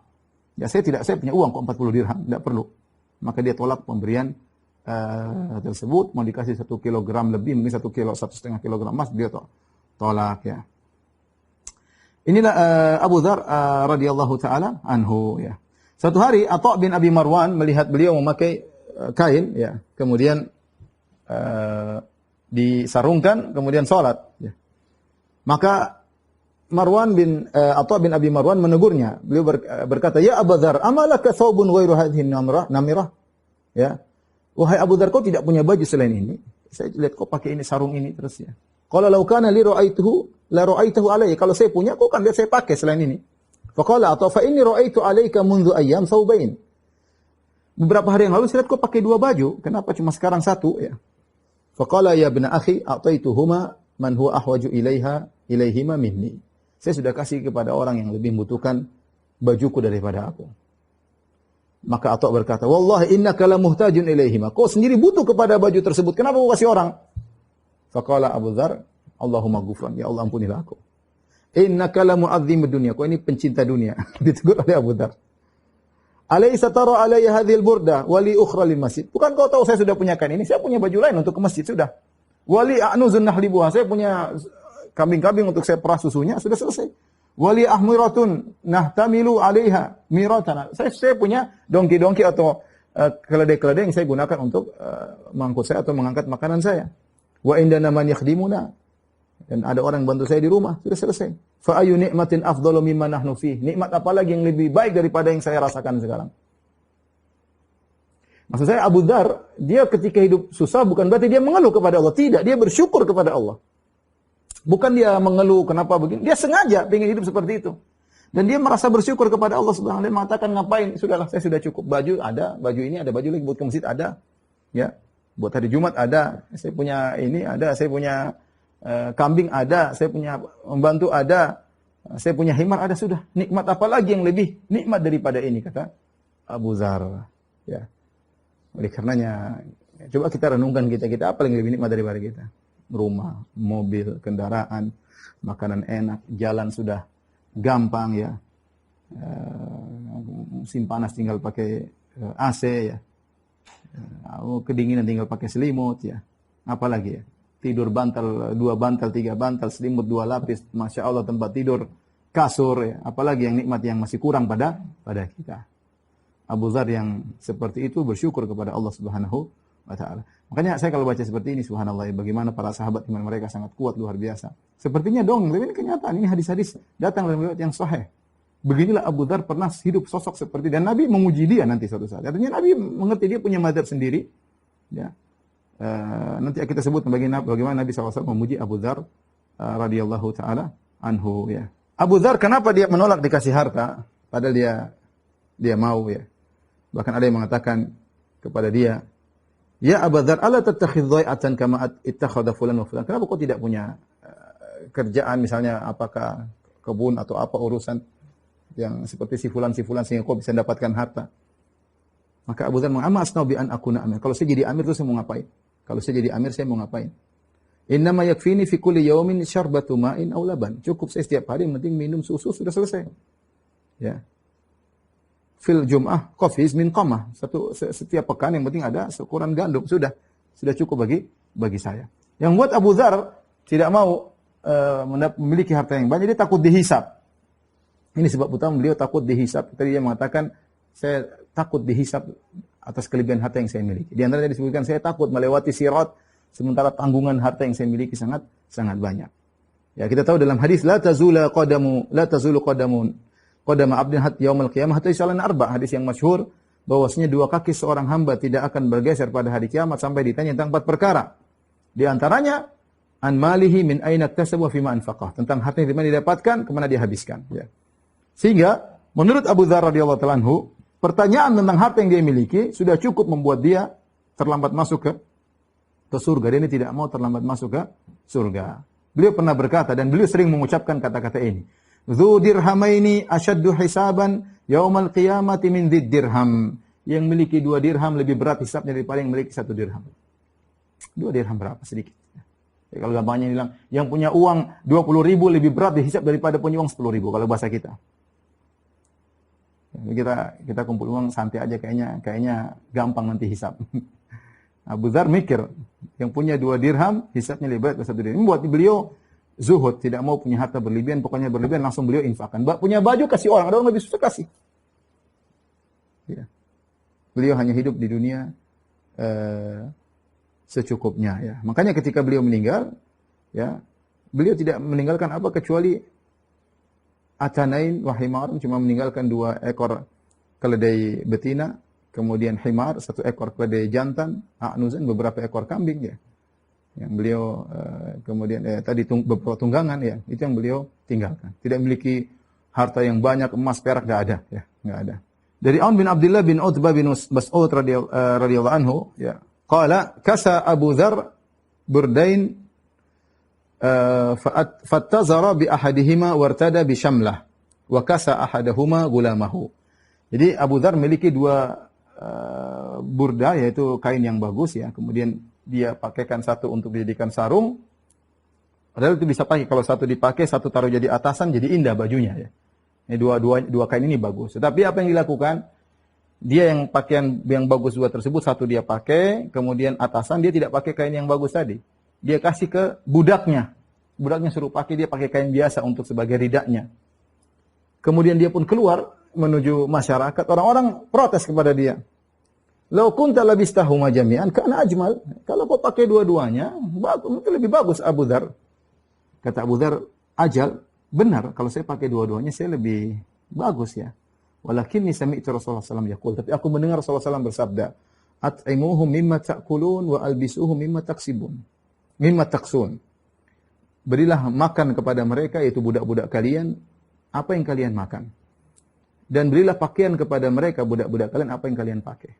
Ya, saya punya uang kok 40 dirham, tidak perlu. Maka dia tolak pemberian tersebut, mau dikasih 1 kilogram lebih, mungkin 1,5 kilogram emas, dia tolak ya. Inilah Abu Dzar radhiyallahu taala anhu ya. Suatu hari Atha bin Abi Marwan melihat beliau memakai kain ya, kemudian disarungkan, kemudian salat ya. Maka Atha bin Abi Marwan menegurnya. Beliau berkata, "Ya Abu Dzar, amalaka thawbun ghairu hadhihi namirah?" Ya. Wahai Abu Dzar, kau tidak punya baju selain ini? Saya lihat kau pakai ini, sarung ini terus ya. Qala law kana li ra'aituhu la ra'aitahu alayya. Kalau saya punya, kau kan lihat saya pakai selain ini. Faqala Atha fa inni ra'aitu alayka mundu ayyam thawbain. Beberapa hari yang lalu saya lihat kau pakai dua baju, kenapa cuma sekarang satu ya? Faqala ya ibn akhi a'taituhuma man huwa ahwaju ilaihima minni. Saya sudah kasih kepada orang yang lebih membutuhkan bajuku daripada aku. Maka Atha berkata, "Wallahi innaka la muhtajun ilaihima." Kau sendiri butuh kepada baju tersebut. Kenapa kau kasih orang? Faqala Abu Dzar, "Allahumma ghufran." Ya Allah, ampunilah aku. Innaka la mu'azzimud dunya. Kau ini pencinta dunia. Ditegur oleh Abu Dzar. "Alaysa tara alayya hadhil burda wa li ukhra lil masjid." Bukan kau tahu saya sudah punya kain ini, saya punya baju lain untuk ke masjid sudah. "Wali a'nuzun nahlibuha." Saya punya kambing-kambing untuk saya perah susunya, sudah selesai. "Wali ahmiratun nahtamilu 'alaiha miratana." Saya punya dongki-dongki atau keledai-keledai yang saya gunakan untuk mengangkut saya atau mengangkat makanan saya. "Wa indana man yakhdimuna." Dan ada orang yang bantu saya di rumah, sudah selesai. "Fa ayu ni'matin afdalu mimma nahnu fih." Nikmat apa lagi yang lebih baik daripada yang saya rasakan sekarang? Maksud saya Abu Dzar, dia ketika hidup susah bukan berarti dia mengeluh kepada Allah, tidak, dia bersyukur kepada Allah. Bukan dia mengeluh kenapa begini, dia sengaja ingin hidup seperti itu. Dan dia merasa bersyukur kepada Allah Subhanahu wa taala, mengatakan ngapain? Sudahlah, saya sudah cukup. Baju ada, baju ini ada, baju lagi buat ke masjid ada. Ya. Buat hari Jumat ada, saya punya ini ada, saya punya kambing ada, saya punya membantu ada, saya punya himar ada, sudah. Nikmat apa lagi yang lebih nikmat daripada ini, kata Abu Dzar. Ya. Oleh karenanya, coba kita renungkan kita apa yang lebih nikmat daripada kita? Rumah, mobil, kendaraan, makanan enak, jalan sudah gampang ya. Musim panas tinggal pakai AC ya. Kedinginan tinggal pakai selimut ya. Apalagi ya. Tidur bantal, 2 bantal, 3 bantal, selimut 2 lapis, Masya Allah tempat tidur, kasur ya. Apalagi yang nikmat yang masih kurang pada kita. Abu Dzar yang seperti itu bersyukur kepada Allah Subhanahu wa taala. Makanya saya kalau baca seperti ini, subhanallah, bagaimana para sahabat iman mereka sangat kuat, luar biasa. Sepertinya dong, ini kenyataan, ini hadis-hadis datang dalam riwayat yang sahih. Beginilah Abu Dzar pernah hidup sosok seperti, dan Nabi memuji dia nanti suatu saat. Artinya Nabi mengerti dia punya madzhab sendiri. Ya. Nanti kita sebut bagaimana Nabi SAW memuji Abu Dzar radhiyallahu taala anhu ya. Abu Dzar kenapa dia menolak dikasih harta padahal dia mau ya. Bahkan ada yang mengatakan kepada dia, "Ya Abu Dzar, ala tattakhidh dhai'atan kama ittakhadha fulan wa fulan." Kenapa kau tidak punya kerjaan misalnya apakah kebun atau apa urusan yang seperti si fulan sehingga kau bisa mendapatkan harta? Maka Abu Dzar mengatakan, "Amma asna'u bi an akuna amir." Kalau saya jadi amir terus saya mau ngapain? Kalau saya jadi amir saya mau ngapain? "Innama yakfini fi kulli yawmin syarbatu ma'in aw laban." Cukup saya setiap hari yang penting minum susu sudah selesai. Ya. Fil Jum'ah qafiz min qamah. Setiap pekan yang penting ada seukuran gandum, sudah cukup bagi saya. Yang buat Abu Dzar tidak mau memiliki harta yang banyak, dia takut dihisab. Ini sebab utama beliau takut dihisab. Tadi dia mengatakan, saya takut dihisab atas kelebihan harta yang saya miliki. Di antaranya disebutkan, saya takut melewati sirat sementara tanggungan harta yang saya miliki sangat banyak. Ya, kita tahu dalam hadis la tazulu qadama 'abdin hatta yaumil qiyamah hatta yus'alana arba'. Hadis yang masyhur bahwasanya 2 kaki seorang hamba tidak akan bergeser pada hari kiamat sampai ditanya tentang 4 perkara. Di antaranya an malihi min aina iktasaba wa fima anfaqah. Tentang harta yang dimana didapatkan, kemana dia habiskan, ya. Sehingga menurut Abu Dzar radhiyallahu ta'ala anhu, pertanyaan tentang harta yang dia miliki sudah cukup membuat dia terlambat masuk ke surga. Dia ini tidak mau terlambat masuk ke surga. Beliau pernah berkata dan beliau sering mengucapkan kata-kata ini. Dzu dirhamaini asyaddu hisaban yaumal qiyamati min dzid dirham. Yang memiliki 2 dirham lebih berat hisabnya daripada yang memiliki 1 dirham. 2 dirham berapa? Sedikit. Ya, kalau gampangnya bilang, yang punya uang 20.000 lebih berat dihisab daripada punya uang 10.000 kalau bahasa kita. Kita kumpul uang santai aja, kayaknya gampang nanti hisab. Abu Dzar mikir, yang punya 2 dirham hisabnya lebih berat dari 1 dirham. Ini buat beliau zuhud, tidak mau punya harta berlebihan, pokoknya berlebihan langsung beliau infakkan. Punya baju kasih orang, ada orang lebih susah kasih. Ya. Beliau hanya hidup di dunia secukupnya ya. Makanya ketika beliau meninggal, ya, beliau tidak meninggalkan apa kecuali atanain wa himar, cuma meninggalkan 2 ekor keledai betina, kemudian himar 1 ekor keledai jantan, a'nuzan beberapa ekor kambing ya. Yang beliau kemudian tadi beberapa tunggangan ya, itu yang beliau tinggalkan. Tidak memiliki harta yang banyak, emas, perak, enggak ada ya, enggak ada. Dari Aun bin Abdullah bin Utbah bin Mas'ud radhiyallahu anhu ya, qala kasa Abu Dzar burdain fattazara bi ahadihima wartada bi syamlah wa kasa ahadahuma gulamahu. Jadi Abu Dzar memiliki 2 burda, yaitu kain yang bagus ya, kemudian dia pakaikan satu untuk dijadikan sarung. Padahal itu bisa pakai, kalau satu dipakai, satu taruh jadi atasan, jadi indah bajunya ya. Ini dua kain ini bagus. Tetapi apa yang dilakukan? Dia yang pakaian yang bagus 2 tersebut, satu dia pakai, kemudian atasan dia tidak pakai kain yang bagus tadi. Dia kasih ke budaknya. Budaknya suruh pakai, dia pakai kain biasa untuk sebagai ridaknya. Kemudian dia pun keluar menuju masyarakat. Orang-orang protes kepada dia. Lau kunta labistahuma jami'an kana ajmal. Kalau kau pakai dua-duanya, mungkin lebih bagus Abu Dzar. Kata Abu Dzar, ajal, benar kalau saya pakai dua-duanya saya lebih bagus ya. Walakinni sami'tu Rasulullah SAW yaqul, tapi aku mendengar Rasulullah SAW bersabda, at'imuhum mimma ta'kulun wa albisuhum mimma taksibun. Mimma taksun. Berilah makan kepada mereka, yaitu budak-budak kalian, apa yang kalian makan. Dan berilah pakaian kepada mereka, budak-budak kalian, apa yang kalian pakai.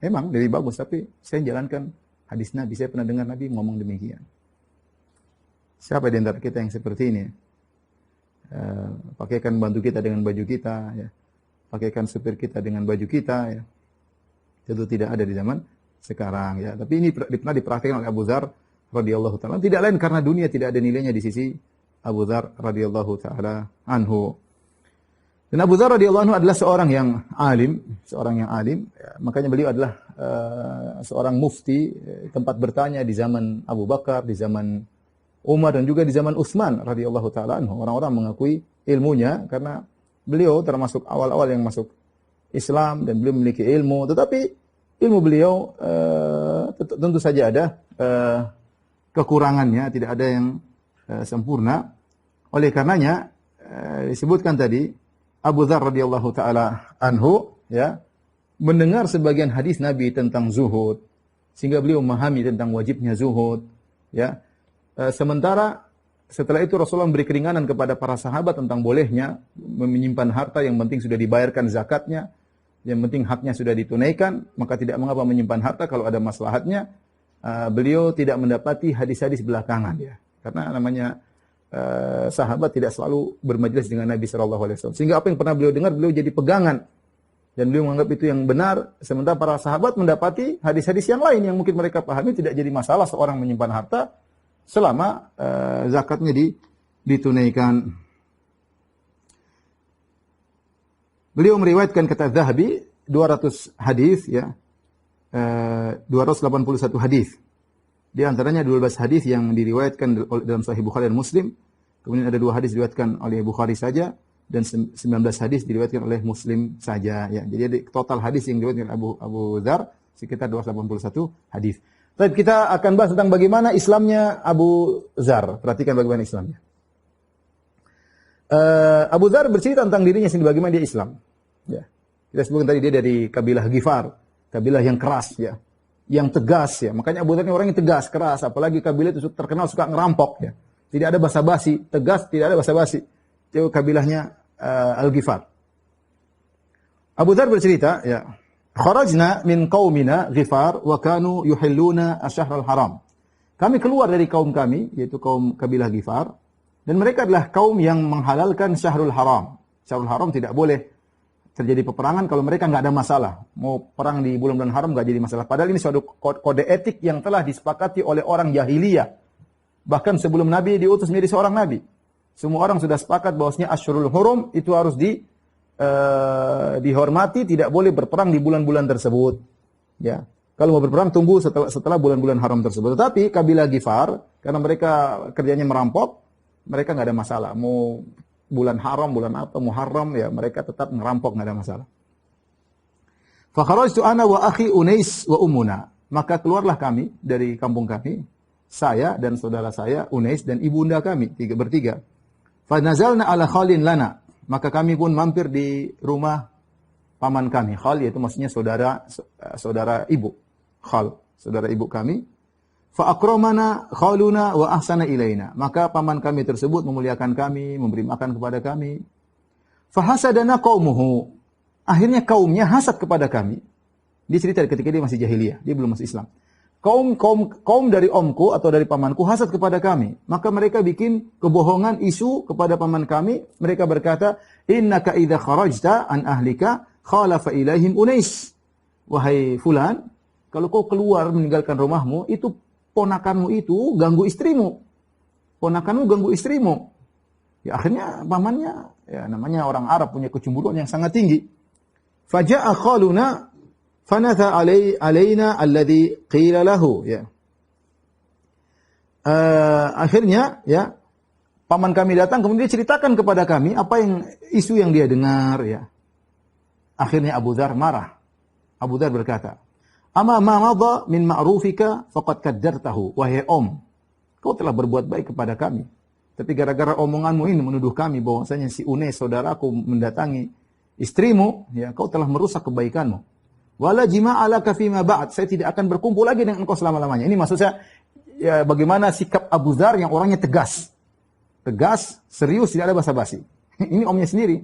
Memang lebih bagus, tapi saya jalankan hadis Nabi. Saya pernah dengar Nabi ngomong demikian. Siapa di antara kita yang seperti ini? Pakaikan bantu kita dengan baju kita, ya. Pakaikan supir kita dengan baju kita, ya. Tentu tidak ada di zaman sekarang, ya. Tapi ini pernah dipraktikkan oleh Abu Dzar radhiyallahu ta'ala. Tidak lain karena dunia tidak ada nilainya di sisi Abu Dzar radhiyallahu ta'ala anhu. Dan Abu Dzar radhiyallahu anhu adalah seorang yang alim. Ya, makanya beliau adalah seorang mufti, tempat bertanya di zaman Abu Bakar, di zaman Umar, dan juga di zaman Utsman radhiyallahu ta'ala anhu. Orang-orang mengakui ilmunya karena beliau termasuk awal-awal yang masuk Islam dan beliau memiliki ilmu. Tetapi ilmu beliau tentu saja ada kekurangannya, tidak ada yang sempurna. Oleh karenanya disebutkan tadi Abu Dzar radhiyallahu taala anhu ya mendengar sebagian hadis Nabi tentang zuhud sehingga beliau memahami tentang wajibnya zuhud ya. Sementara setelah itu Rasulullah memberi keringanan kepada para sahabat tentang bolehnya menyimpan harta, yang penting sudah dibayarkan zakatnya, yang penting haknya sudah ditunaikan, maka tidak mengapa menyimpan harta kalau ada maslahatnya. Beliau tidak mendapati hadis-hadis belakangan ya. Karena namanya sahabat tidak selalu bermajelis dengan Nabi SAW. Sehingga apa yang pernah beliau dengar, beliau jadi pegangan. Dan beliau menganggap itu yang benar. Sementara para sahabat mendapati hadis-hadis yang lain yang mungkin mereka pahami, tidak jadi masalah seorang menyimpan harta selama zakatnya ditunaikan. Beliau meriwayatkan, kata Zahabi, 200 hadis ya. 281 hadis. Di antaranya 12 hadis yang diriwayatkan dalam Sahih Bukhari dan Muslim. Kemudian ada 2 hadis diriwayatkan oleh Bukhari saja dan 19 hadis diriwayatkan oleh Muslim saja ya. Jadi total hadis yang diriwayatkan oleh Abu Dzar sekitar 281 hadis. Tapi kita akan bahas tentang bagaimana Islamnya Abu Dzar. Perhatikan bagaimana Islamnya. Abu Dzar bercerita tentang dirinya sendiri bagaimana dia Islam. Ya. Kita sebutkan tadi dia dari kabilah Ghifar, kabilah yang keras ya, yang tegas ya. Makanya Abu Dzar ini orang yang tegas, keras, apalagi kabilah itu terkenal suka ngerampok ya. Tidak ada basa-basi, tegas, tidak ada basa-basi. Itu kabilahnya Al-Ghifar. Abu Dzar bercerita ya, kharajna min qaumina Ghifar wa kanu yuhilluna asy-syahrul haram. Kami keluar dari kaum kami, yaitu kaum kabilah Ghifar, dan mereka adalah kaum yang menghalalkan syahrul haram. Syahrul haram tidak boleh terjadi peperangan kalau mereka nggak ada masalah. Mau perang di bulan-bulan haram nggak jadi masalah. Padahal ini suatu kode etik yang telah disepakati oleh orang jahiliyah. Bahkan sebelum Nabi diutus menjadi seorang Nabi. Semua orang sudah sepakat bahwasanya Asyurul Hurum itu harus dihormati, tidak boleh berperang di bulan-bulan tersebut. Ya. Kalau mau berperang tunggu setelah bulan-bulan haram tersebut. Tetapi kabilah Ghifar Karena mereka kerjanya merampok, mereka nggak ada masalah. Mau bulan haram, bulan apa, Muharram, ya mereka tetap merampok, nggak ada masalah. Fa kharajtu ana wa akhi Unais wa ummuna. Maka keluarlah kami dari kampung kami, saya dan saudara saya Unais dan ibunda kami, bertiga. Fa nazalna ala khalin lana. Maka kami pun mampir di rumah paman kami. Khal yaitu maksudnya saudara ibu. Khal, saudara ibu kami. Fa akramana khaluna wa ahsana ilaina. Maka paman kami tersebut memuliakan kami, memberi makan kepada kami. Fa hasadana qaumuhu. Akhirnya kaumnya hasad kepada kami. Dia cerita ketika dia masih jahiliyah, dia belum masuk Islam. Kaum dari omku atau dari pamanku hasad kepada kami. Maka mereka bikin kebohongan isu kepada paman kami. Mereka berkata, "Innaka idza kharajta an ahlika khalafa ilaihim Unais." Wahai fulan, kalau kau keluar meninggalkan rumahmu, itu ponakanmu itu ganggu istrimu. Ponakanmu ganggu istrimu. Ya akhirnya pamannya, ya namanya orang Arab punya kecemburuan yang sangat tinggi. Faja'a khaluna fanatha alaina alladhi qila lahu, ya. Akhirnya ya paman kami datang kemudian dia ceritakan kepada kami apa yang isu yang dia dengar, ya. Akhirnya Abu Dzar marah. Abu Dzar berkata, "Ama ma madha min ma'rufika faqad kaddartahu." Wahai Om, kau telah berbuat baik kepada kami. Tapi gara-gara omonganmu ini menuduh kami bahwasanya si Unais saudaraku mendatangi istrimu, ya kau telah merusak kebaikanmu. Wala jima'alaka fima ba'd. Saya tidak akan berkumpul lagi dengan engkau selama-lamanya. Ini maksud saya ya, bagaimana sikap Abu Dzar yang orangnya tegas. Tegas, serius, tidak ada basa-basi. Ini omnya sendiri.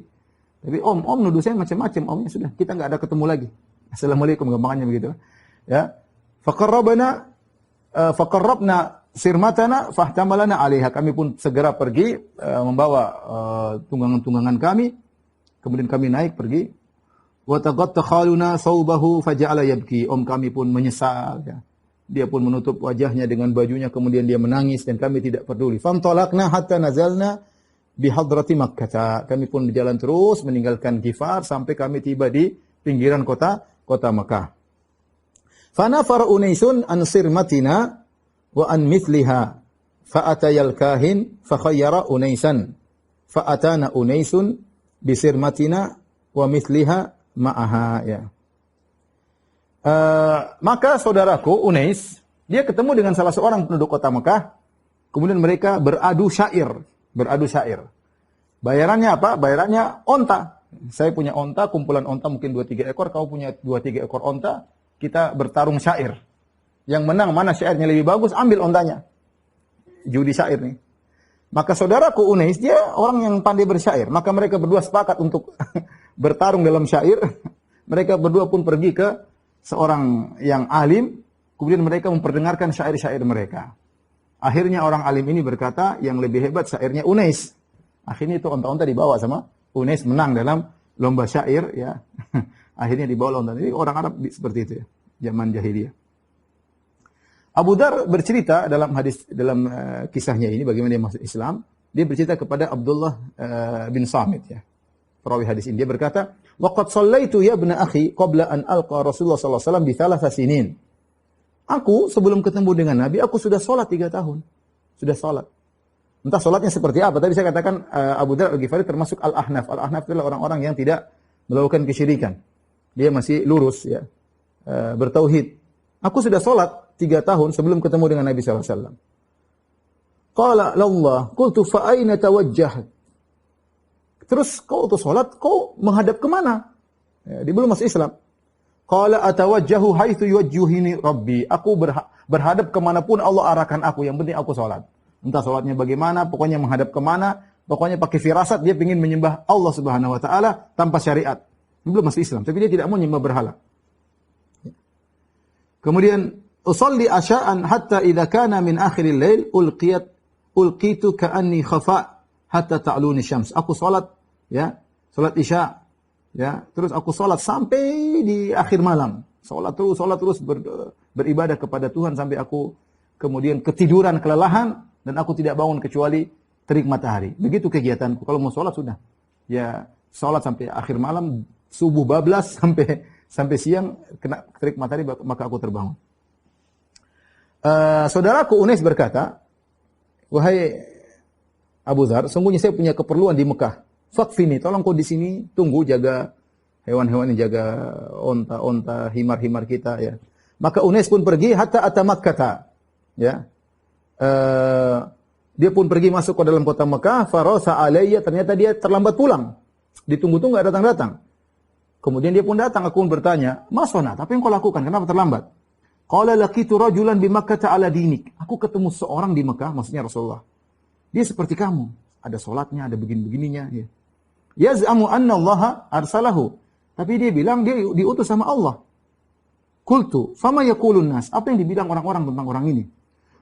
Tapi om nuduh saya macam-macam. Omnya sudah, kita nggak ada ketemu lagi. Assalamualaikum, gampangannya begitu. Ya. Faqarrabna sirmatana fahtamalana 'alaiha. Kami pun segera pergi membawa tunggangan-tunggangan kami. Kemudian kami naik pergi. Wa taghatta khaluna thawbahu faja'ala yabki. Om kami pun menyesal, ya. Dia pun menutup wajahnya dengan bajunya kemudian dia menangis dan kami tidak peduli. Fantalaqna hatta nazalna bi hadrati Makkah. Kami pun berjalan terus meninggalkan Ghifar sampai kami tiba di pinggiran kota Makkah. Fanafara Unaisun an sirmatina wa an mithliha fa atayal kahin fa khayyara Unaisan fa atana Unaisun bi sirmatina wa mithliha ma'aha, ya. Maka saudaraku Unais, dia ketemu dengan salah seorang penduduk kota Mekah. Kemudian mereka beradu syair. Bayarannya apa? Bayarannya onta. Saya punya onta, kumpulan onta mungkin 2-3 ekor, kau punya 2-3 ekor onta, kita bertarung syair. Yang menang mana syairnya lebih bagus, ambil ontanya. Judi syair nih. Maka saudaraku Unais, dia orang yang pandai bersyair. Maka mereka berdua sepakat untuk bertarung dalam syair. Mereka berdua pun pergi ke seorang yang alim. Kemudian mereka memperdengarkan syair-syair mereka. Akhirnya orang alim ini berkata, yang lebih hebat syairnya Unais. Akhirnya itu onta-onta dibawa sama Unais, menang dalam lomba syair, ya. Akhirnya dibawa onta. Jadi orang Arab seperti itu, ya. Zaman jahiliyah. Abu Dzar bercerita dalam kisahnya ini bagaimana dia masuk Islam. Dia bercerita kepada Abdullah bin Samit, ya. Perawi hadis ini dia berkata, "Waqad shallaitu ya ibna akhi qabla an alqa Rasulullah sallallahu alaihi wasallam bi 3 sinin." Aku sebelum ketemu dengan Nabi, aku sudah sholat 3 tahun. Sudah sholat. Entah sholatnya seperti apa. Tadi saya katakan Abu Dzar Al-Ghifari termasuk Al-Ahnaf. Al-Ahnaf adalah orang-orang yang tidak melakukan kesyirikan. Dia masih lurus, ya. Bertauhid. Aku sudah sholat 3 tahun sebelum ketemu dengan Nabi SAW. Qala Allah, qultu fa aina tawajjah. Terus kau tuh sholat, kau menghadap kemana? Ya, dia belum masuk Islam. Qala atawajjahu haitsu yuwajjuhini Rabbi. Aku berhadap kemanapun Allah arahkan aku. Yang penting aku sholat. Entah sholatnya bagaimana, pokoknya menghadap kemana, pokoknya pakai firasat dia ingin menyembah Allah Subhanahu Wa Taala tanpa syariat. Dia belum masuk Islam, tapi dia tidak mau menyembah berhala. Kemudian usolli asya'an hatta idza kana min akhiril lail ulqitu ka'anni khafa hatta ta'luni syams. Aku salat, ya, salat Isya, ya, terus aku salat sampai di akhir malam. Salat terus beribadah kepada Tuhan sampai aku kemudian ketiduran, kelelahan dan aku tidak bangun kecuali terik matahari. Begitu kegiatanku. Kalau mau salat sudah, ya, salat sampai akhir malam, subuh bablas sampai siang kena terik matahari maka aku terbangun. Saudaraku Unais berkata, wahai Abu Dzar, sungguhnya saya punya keperluan di Mekah. Fakfini, tolong kau di sini tunggu jaga hewan-hewan yang jaga onta-onta, himar-himar kita ya. Maka Unais pun pergi hatta ata Makkah. Ya. Dia pun pergi masuk ke dalam kota Mekah, farasa alayya, ternyata dia terlambat pulang. Ditunggu-tunggu enggak datang-datang. Kemudian dia pun datang, aku pun bertanya, "Ma sonat, apa yang kau lakukan? Kenapa terlambat?" Qala laqitu rajulan bi Makkah ala dinik. Aku ketemu seorang di Mekah, maksudnya Rasulullah. Dia seperti kamu, ada salatnya, ada begini-begininya ya. Yaz'amu anna Allah arsalahu. Tapi dia bilang dia diutus sama Allah. Qultu, fama yaqulun nas? Apa yang dibilang orang-orang tentang orang ini?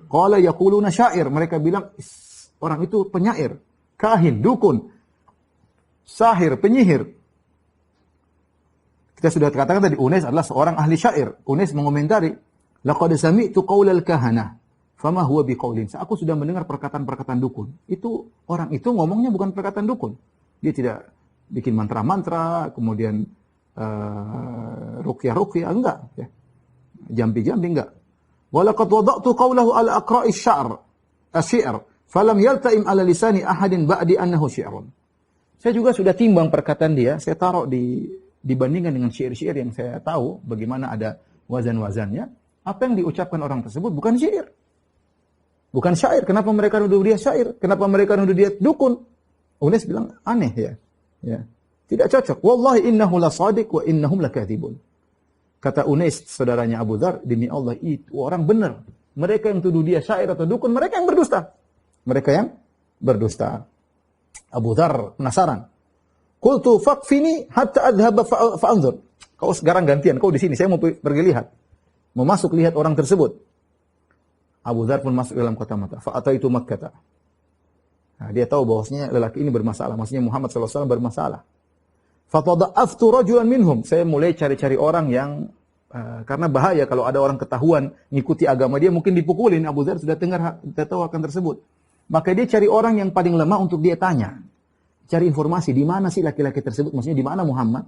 Qala yaquluna syair. Mereka bilang orang itu penyair, kahin, dukun, sahir, penyihir. Kita sudah katakan tadi Unais adalah seorang ahli syair. Unais mengomentari, laqad sami'tu qaulal kahana, fama huwa biqaulin. Aku sudah mendengar perkataan-perkataan dukun. Itu orang itu ngomongnya bukan perkataan dukun. Dia tidak bikin mantra-mantra, kemudian ruqyah-ruqyah, enggak ya. Jampi-jampi enggak. Walaqad wada'tu qaulahu ala aqra'is syi'r, falam yalta'im ala lisani ahadin ba'di annahu syi'run. Saya juga sudah timbang perkataan dia, saya taruh dibandingkan dengan syair-syair yang saya tahu bagaimana ada wazan-wazannya. Apa yang diucapkan orang tersebut bukan syair. Bukan syair. Kenapa mereka nuduh dia syair? Kenapa mereka nuduh dia dukun? Unais bilang aneh ya. Ya. Tidak cocok. Wallahi innahu la sadiq wa innahum lakathibun. Kata Unais, saudaranya Abu Dzar, demi Allah itu orang benar. Mereka yang tuduh dia syair atau dukun, mereka yang berdusta. Mereka yang berdusta. Abu Dzar penasaran. Qultu faqfini hatta adhhaba fa'anzur. Kau sekarang gantian, kau di sini, saya mau pergi lihat. Mau masuk lihat orang tersebut. Abu Dzar pun masuk dalam kota Makkah. Fa'ataitu Makkah. Nah, dia tahu bahwasanya lelaki ini bermasalah, maksudnya Muhammad SAW bermasalah. Fatada'aftu rajulan minhum. Saya mulai cari-cari orang yang karena bahaya kalau ada orang ketahuan ngikuti agama dia mungkin dipukulin. Abu Dzar sudah dengar, sudah tahu akan tersebut. Maka dia cari orang yang paling lemah untuk dia tanya. Cari informasi di mana sih laki-laki tersebut, maksudnya di mana Muhammad.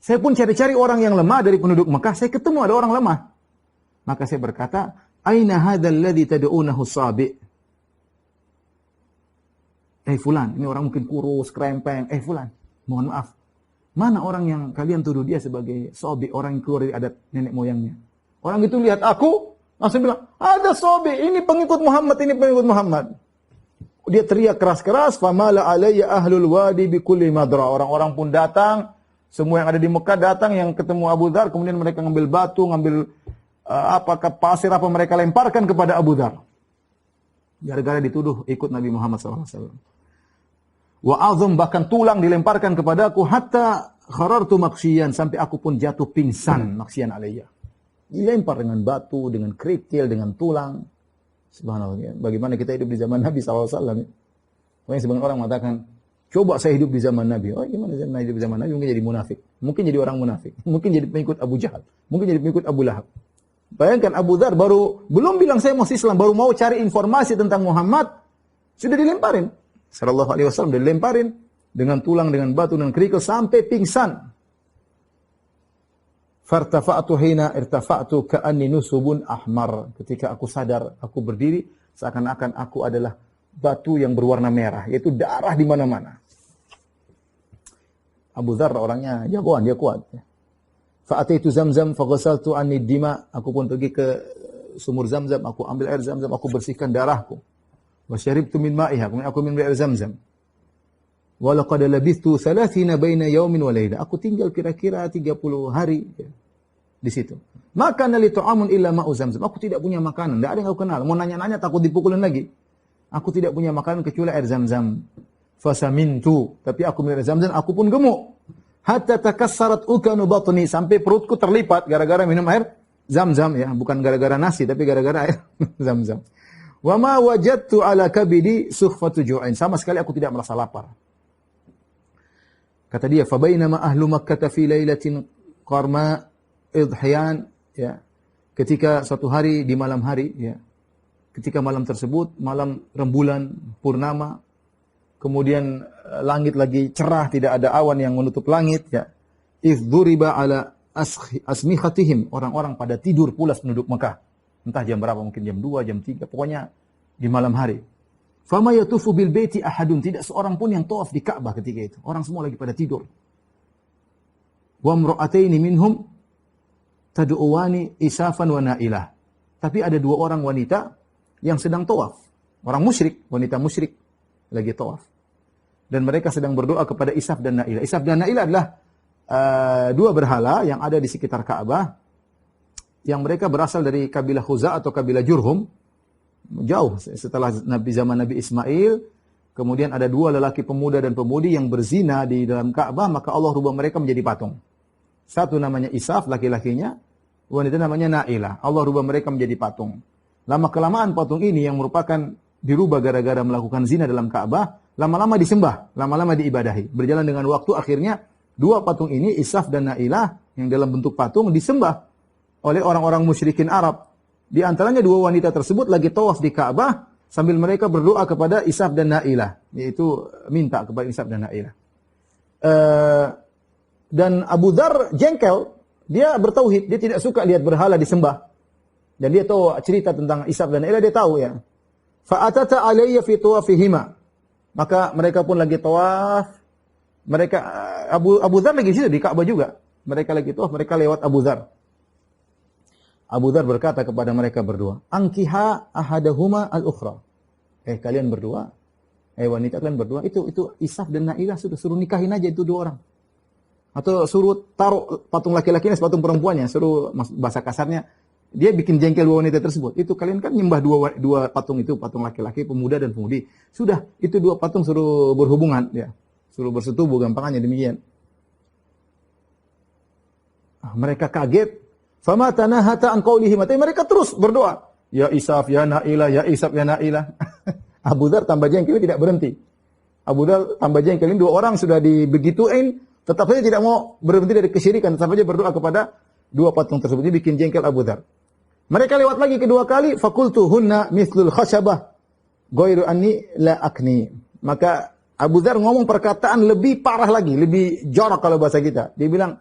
Saya pun cari-cari orang yang lemah dari penduduk Mekah, saya ketemu ada orang lemah. Maka saya berkata, "Aina hadzal ladzi tad'unahu sabi'?" Fulan, ini orang mungkin kurus, krempeng. Fulan, mohon maaf. Mana orang yang kalian tuduh dia sebagai sabi', orang yang keluar dari adat nenek moyangnya? Orang itu lihat aku, langsung bilang, "Ada sabi', ini pengikut Muhammad, ini pengikut Muhammad." Dia teriak keras-keras, "Famala alayya ahlul wadi bikulli madra." Orang-orang pun datang, semua yang ada di Mekah datang yang ketemu Abu Dzar, kemudian mereka ngambil batu, ngambil pasir apa mereka lemparkan kepada Abu Dzar. Gara-gara dituduh ikut Nabi Muhammad SAW. Wa azum, bahkan tulang dilemparkan kepadaku hatta kharartu maksyian, sampai aku pun jatuh pingsan maksyian alayya. Dilempar dengan batu, dengan kerikil, dengan tulang. Subhanallah. Bagaimana kita hidup di zaman Nabi SAW. Banyak sebagian orang mengatakan, coba saya hidup di zaman Nabi. Oh, gimana saya hidup di zaman Nabi? Mungkin jadi munafik. Mungkin jadi orang munafik. Mungkin jadi pengikut Abu Jahal. Mungkin jadi pengikut Abu Lahab. Bayangkan Abu Dzar belum bilang saya mau Islam, baru mau cari informasi tentang Muhammad, sudah dilemparin. Sallallahu alaihi wasallam dilemparin dengan tulang, dengan batu, dengan kerikil sampai pingsan. Fartafa'tu hina irtafa'tu ka'anni nusubun ahmar. Ketika aku sadar, aku berdiri seakan-akan aku adalah batu yang berwarna merah, yaitu darah di mana-mana. Abu Dzar orangnya jagoan, dia kuat. Fa'ataitu Zamzam faghasaltu anni dima. Aku pun pergi ke sumur Zamzam, aku ambil air Zamzam, aku bersihkan darahku. Wa syaribtu min ma'iha, kemudian aku minum air Zamzam. Wa laqad labithtu 30 baina yaumin wa laila. Aku tinggal kira-kira 30 hari ya, di situ. Maka nali ta'amun illa ma'u Zamzam. Aku tidak punya makanan, enggak ada yang aku kenal. Mau nanya-nanya takut dipukulin lagi. Aku tidak punya makanan kecuali air Zamzam. Fasamintu, tapi aku minum air Zamzam, aku pun gemuk. Hatta takassarat ukanu batni, sampai perutku terlipat gara-gara minum air Zamzam ya, bukan gara-gara nasi tapi gara-gara air Zamzam. Wa ma wajadtu ala kabidi sukhfatu ju'in, sama sekali aku tidak merasa lapar. Kata dia, fa bainama ahlu Makkah fi lailatin qarma idhyan ya. Ketika suatu hari di malam hari ya. Ketika malam tersebut malam rembulan purnama, kemudian langit lagi cerah, tidak ada awan yang menutup langit ya. Idh-dhuriba ala asmikhatihim, orang-orang pada tidur pulas penduduk Mekah. Entah jam berapa, mungkin jam 2, jam 3, pokoknya di malam hari. Fama yatufu bil baiti ahadun, tidak seorang pun yang tawaf di Ka'bah ketika itu. Orang semua lagi pada tidur. Wa imra'ataini minhum tad'uwani isafan wa na'ilah. Tapi ada dua orang wanita yang sedang tawaf. Orang musyrik, wanita musyrik lagi tawaf. Dan mereka sedang berdoa kepada Isaf dan Na'ilah. Isaf dan Na'ilah adalah dua berhala yang ada di sekitar Ka'bah, yang mereka berasal dari kabilah Khuza atau kabilah Jurhum. Jauh setelah zaman Nabi Ismail, kemudian ada dua lelaki pemuda dan pemudi yang berzina di dalam Ka'bah, maka Allah rubah mereka menjadi patung. Satu namanya Isaf, laki-lakinya, wanita namanya Na'ilah. Allah rubah mereka menjadi patung. Lama-kelamaan patung ini yang merupakan dirubah gara-gara melakukan zina dalam Ka'bah, lama-lama disembah, lama-lama diibadahi. Berjalan dengan waktu, akhirnya dua patung ini, Isaf dan Na'ilah, yang dalam bentuk patung, disembah oleh orang-orang musyrikin Arab. Di antaranya dua wanita tersebut lagi tawaf di Ka'bah sambil mereka berdoa kepada Isaf dan Na'ilah, yaitu minta kepada Isaf dan Na'ilah. Dan Abu Dzar jengkel, dia bertauhid, dia tidak suka lihat berhala disembah. Dan dia tahu cerita tentang Isaf dan Na'ilah, dia tahu ya. Fa'atata alayya fi tawafihima. Maka mereka pun lagi tawaf. Mereka Abu Dzar lagi di situ di Ka'bah juga. Mereka lagi tawaf, mereka lewat Abu Dzar. Abu Dzar berkata kepada mereka berdua, "Ankiha ahadahuma al-ukhra." Kalian berdua, wanita kalian berdua, itu Isaf dan Na'ilah, suruh nikahin aja itu dua orang. Atau suruh taruh patung laki-lakinya sepatung perempuannya, suruh, bahasa kasarnya, dia bikin jengkel dua wanita tersebut. Itu kalian kan nyembah dua patung itu, patung laki-laki, pemuda dan pemudi. Sudah, itu dua patung suruh berhubungan, ya. Suruh bersetubuh, gampangannya demikian. Mereka kaget. Fama tanahata an qaulihim. Mereka terus berdoa. Ya Isaf, ya Na'ilah, ya Isaf, ya Na'ilah. Abu Dzar tambah jengkel, tidak berhenti. Abu Dzar tambah jengkel, dua orang sudah dibegituin, tetap saja tidak mau berhenti dari kesyirikan, tetap saja berdoa kepada dua patung tersebut. Ini bikin jengkel Abu Dzar. Mereka lewat lagi kedua kali, fakultu hunna mithlul khashabah ghairu anni la akni. Maka Abu Dzar ngomong perkataan lebih parah lagi, lebih jorok kalau bahasa kita. Dia bilang,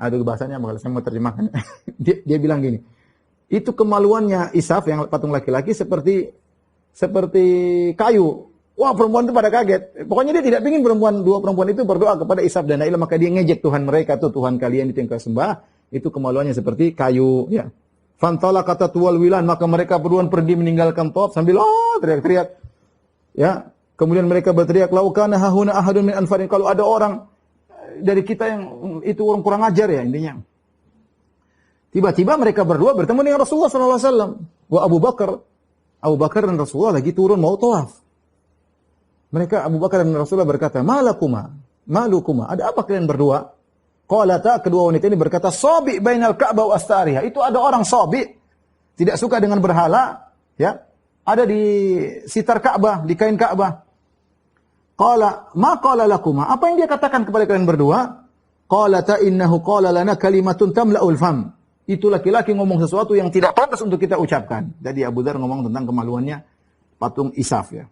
aduh bahasanya bakal saya mau terjemahkan. Dia bilang gini, itu kemaluannya Isaf yang patung laki-laki seperti kayu. Wah, perempuan itu pada kaget. Pokoknya dia tidak ingin dua perempuan itu berdoa kepada Isaf dan Na'ilah, maka dia ngejek Tuhan mereka tuh, Tuhan kalian itu yang kau sembah, itu kemaluannya seperti kayu, ya. Fantala kata tuwal wilan, maka mereka berdua pergi meninggalkan tawaf sambil teriak-teriak. Ya, kemudian mereka berteriak, laukana hahuna ahadun min anfarin, kalau ada orang dari kita yang itu orang kurang ajar ya intinya. Tiba-tiba mereka berdua bertemu dengan Rasulullah SAW. Wa Abu Bakar dan Rasulullah lagi turun mau tawaf. Mereka Abu Bakar dan Rasulullah berkata, malukuma, ada apa kalian berdua? Qalata, kedua wanita ini berkata, sabi bainal Ka'bah wa astariha. Itu ada orang sabi, tidak suka dengan berhala, ya. Ada di sekitar Ka'bah, di kain Ka'bah. Qala ma qala lakuma, apa yang dia katakan kepada kalian berdua? Qala ta innahu qala lana kalimatun tamla'ul fam. Itu laki-laki ngomong sesuatu yang tidak pantas untuk kita ucapkan. Jadi Abu Dzar ngomong tentang kemaluannya patung Isaf, ya.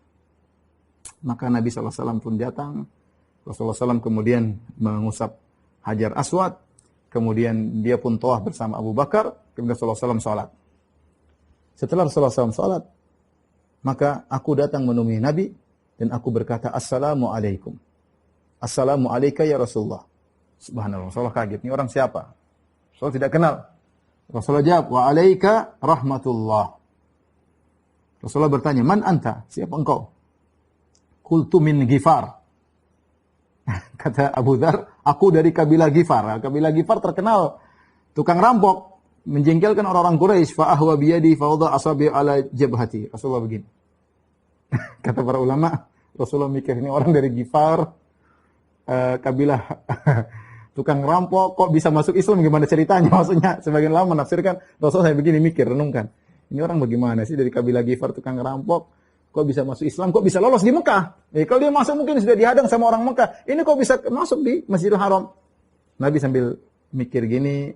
Maka Nabi SAW pun datang. Rasulullah SAW kemudian mengusap Hajar Aswad. Kemudian dia pun tawaf bersama Abu Bakar. Kemudian Rasulullah SAW salat. Setelah Rasulullah SAW salat, maka aku datang menemui Nabi. Dan aku berkata, Assalamualaikum. Assalamualaikum ya Rasulullah. Subhanallah, Rasulullah kaget. Ini orang siapa? Rasulullah tidak kenal. Rasulullah jawab, Wa'alaika rahmatullah. Rasulullah bertanya, Man anta? Siapa engkau? Qultu min Ghifar. Kata Abu Dzar, aku dari kabilah Ghifar. Kabilah Ghifar terkenal tukang rampok, menjengkelkan orang-orang Quraisy. Fa'ahwa biyadi fa'udha asabi ala jabhati. Rasulullah begini. Kata para ulama, Rasulullah mikir ini orang dari Ghifar, kabilah tukang rampok, kok bisa masuk Islam, gimana ceritanya? Maksudnya sebagian ulama menafsirkan, Rasulullah saya begini mikir, renungkan. Ini orang bagaimana sih dari kabilah Ghifar tukang rampok, kok bisa masuk Islam, kok bisa lolos di Mekah? Kalau dia masuk mungkin sudah dihadang sama orang Mekah. Ini kok bisa masuk di Masjidil Haram? Nabi sambil mikir gini,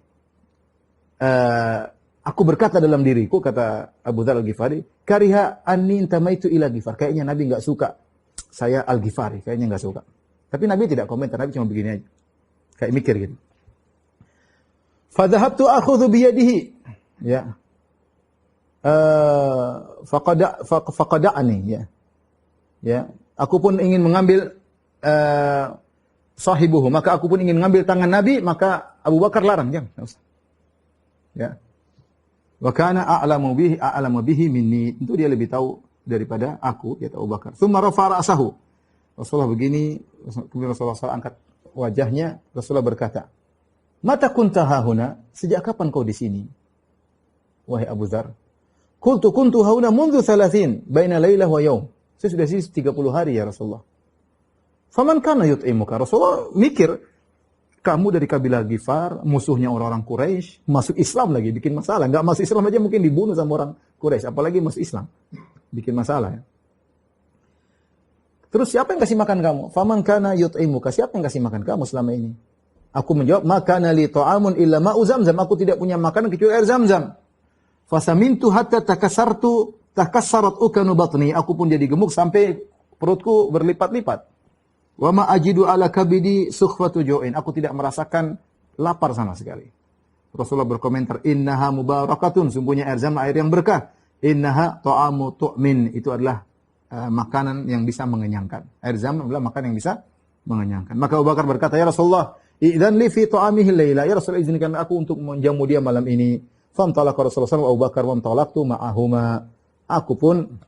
aku berkata dalam diriku, kata Abu Dzar Al-Ghifari, kariha anni intamaitu ila Ghifar. Kayaknya Nabi enggak suka saya Al-Ghifari, kayaknya enggak suka. Tapi Nabi tidak komentar, Nabi cuma begini aja. Kayak mikir gitu. Fadhahabtu akhudhu biyadihi. Ya. Faqada'ani, ya. Ya, aku pun ingin mengambil sahibuhu, maka aku pun ingin mengambil tangan Nabi, maka Abu Bakar larang, jangan, enggak usah. Ya. Wa kana a'lamu bihi minni. Itu dia lebih tahu daripada aku, ya Abu Bakar. Tsumma rafa'a ra'sahu. Rasulullah begini, kemudian Rasulullah SAW angkat wajahnya, Rasulullah berkata, "Mata kunta hahuna? Sejak kapan kau di sini?" Wahai Abu Dzar. Kuntu hahuna mundu 30 baina lailah wa yaum. Saya sudah di sini 30 hari ya Rasulullah. Faman kana yut'imuka? Rasulullah mikir, kamu dari kabilah Ghifar, musuhnya orang-orang Quraisy, masuk Islam lagi, bikin masalah. Enggak masuk Islam aja mungkin dibunuh sama orang Quraisy, apalagi masuk Islam. Bikin masalah ya. Terus siapa yang kasih makan kamu? Faman kana yut'imuka? Siapa yang kasih makan kamu selama ini? Aku menjawab, "Makana li ta'amun illa ma'u Zamzam." Aku tidak punya makanan kecuali air Zamzam. Fasamintu hatta takassarat ukanu batni. Aku pun jadi gemuk sampai perutku berlipat-lipat. Wa ma ajidu ala kabidi sukhfatu ju'in. Aku tidak merasakan lapar sama sekali. Rasulullah berkomentar, "Innaha mubarakatun." Sungguhnya air Zamzam air yang berkah. "Innaha ta'amu tu'min." Itu adalah makanan yang bisa mengenyangkan. Air Zamzam adalah makanan yang bisa mengenyangkan. Maka Abu Bakar berkata, "Ya Rasulullah, idzan li fi ta'amihi laila." Ya Rasulullah, izinkan aku untuk menjamu dia malam ini. Famtalaka Rasulullah SAW Abu Bakar wa amtalaktu ma'ahuma. Aku pun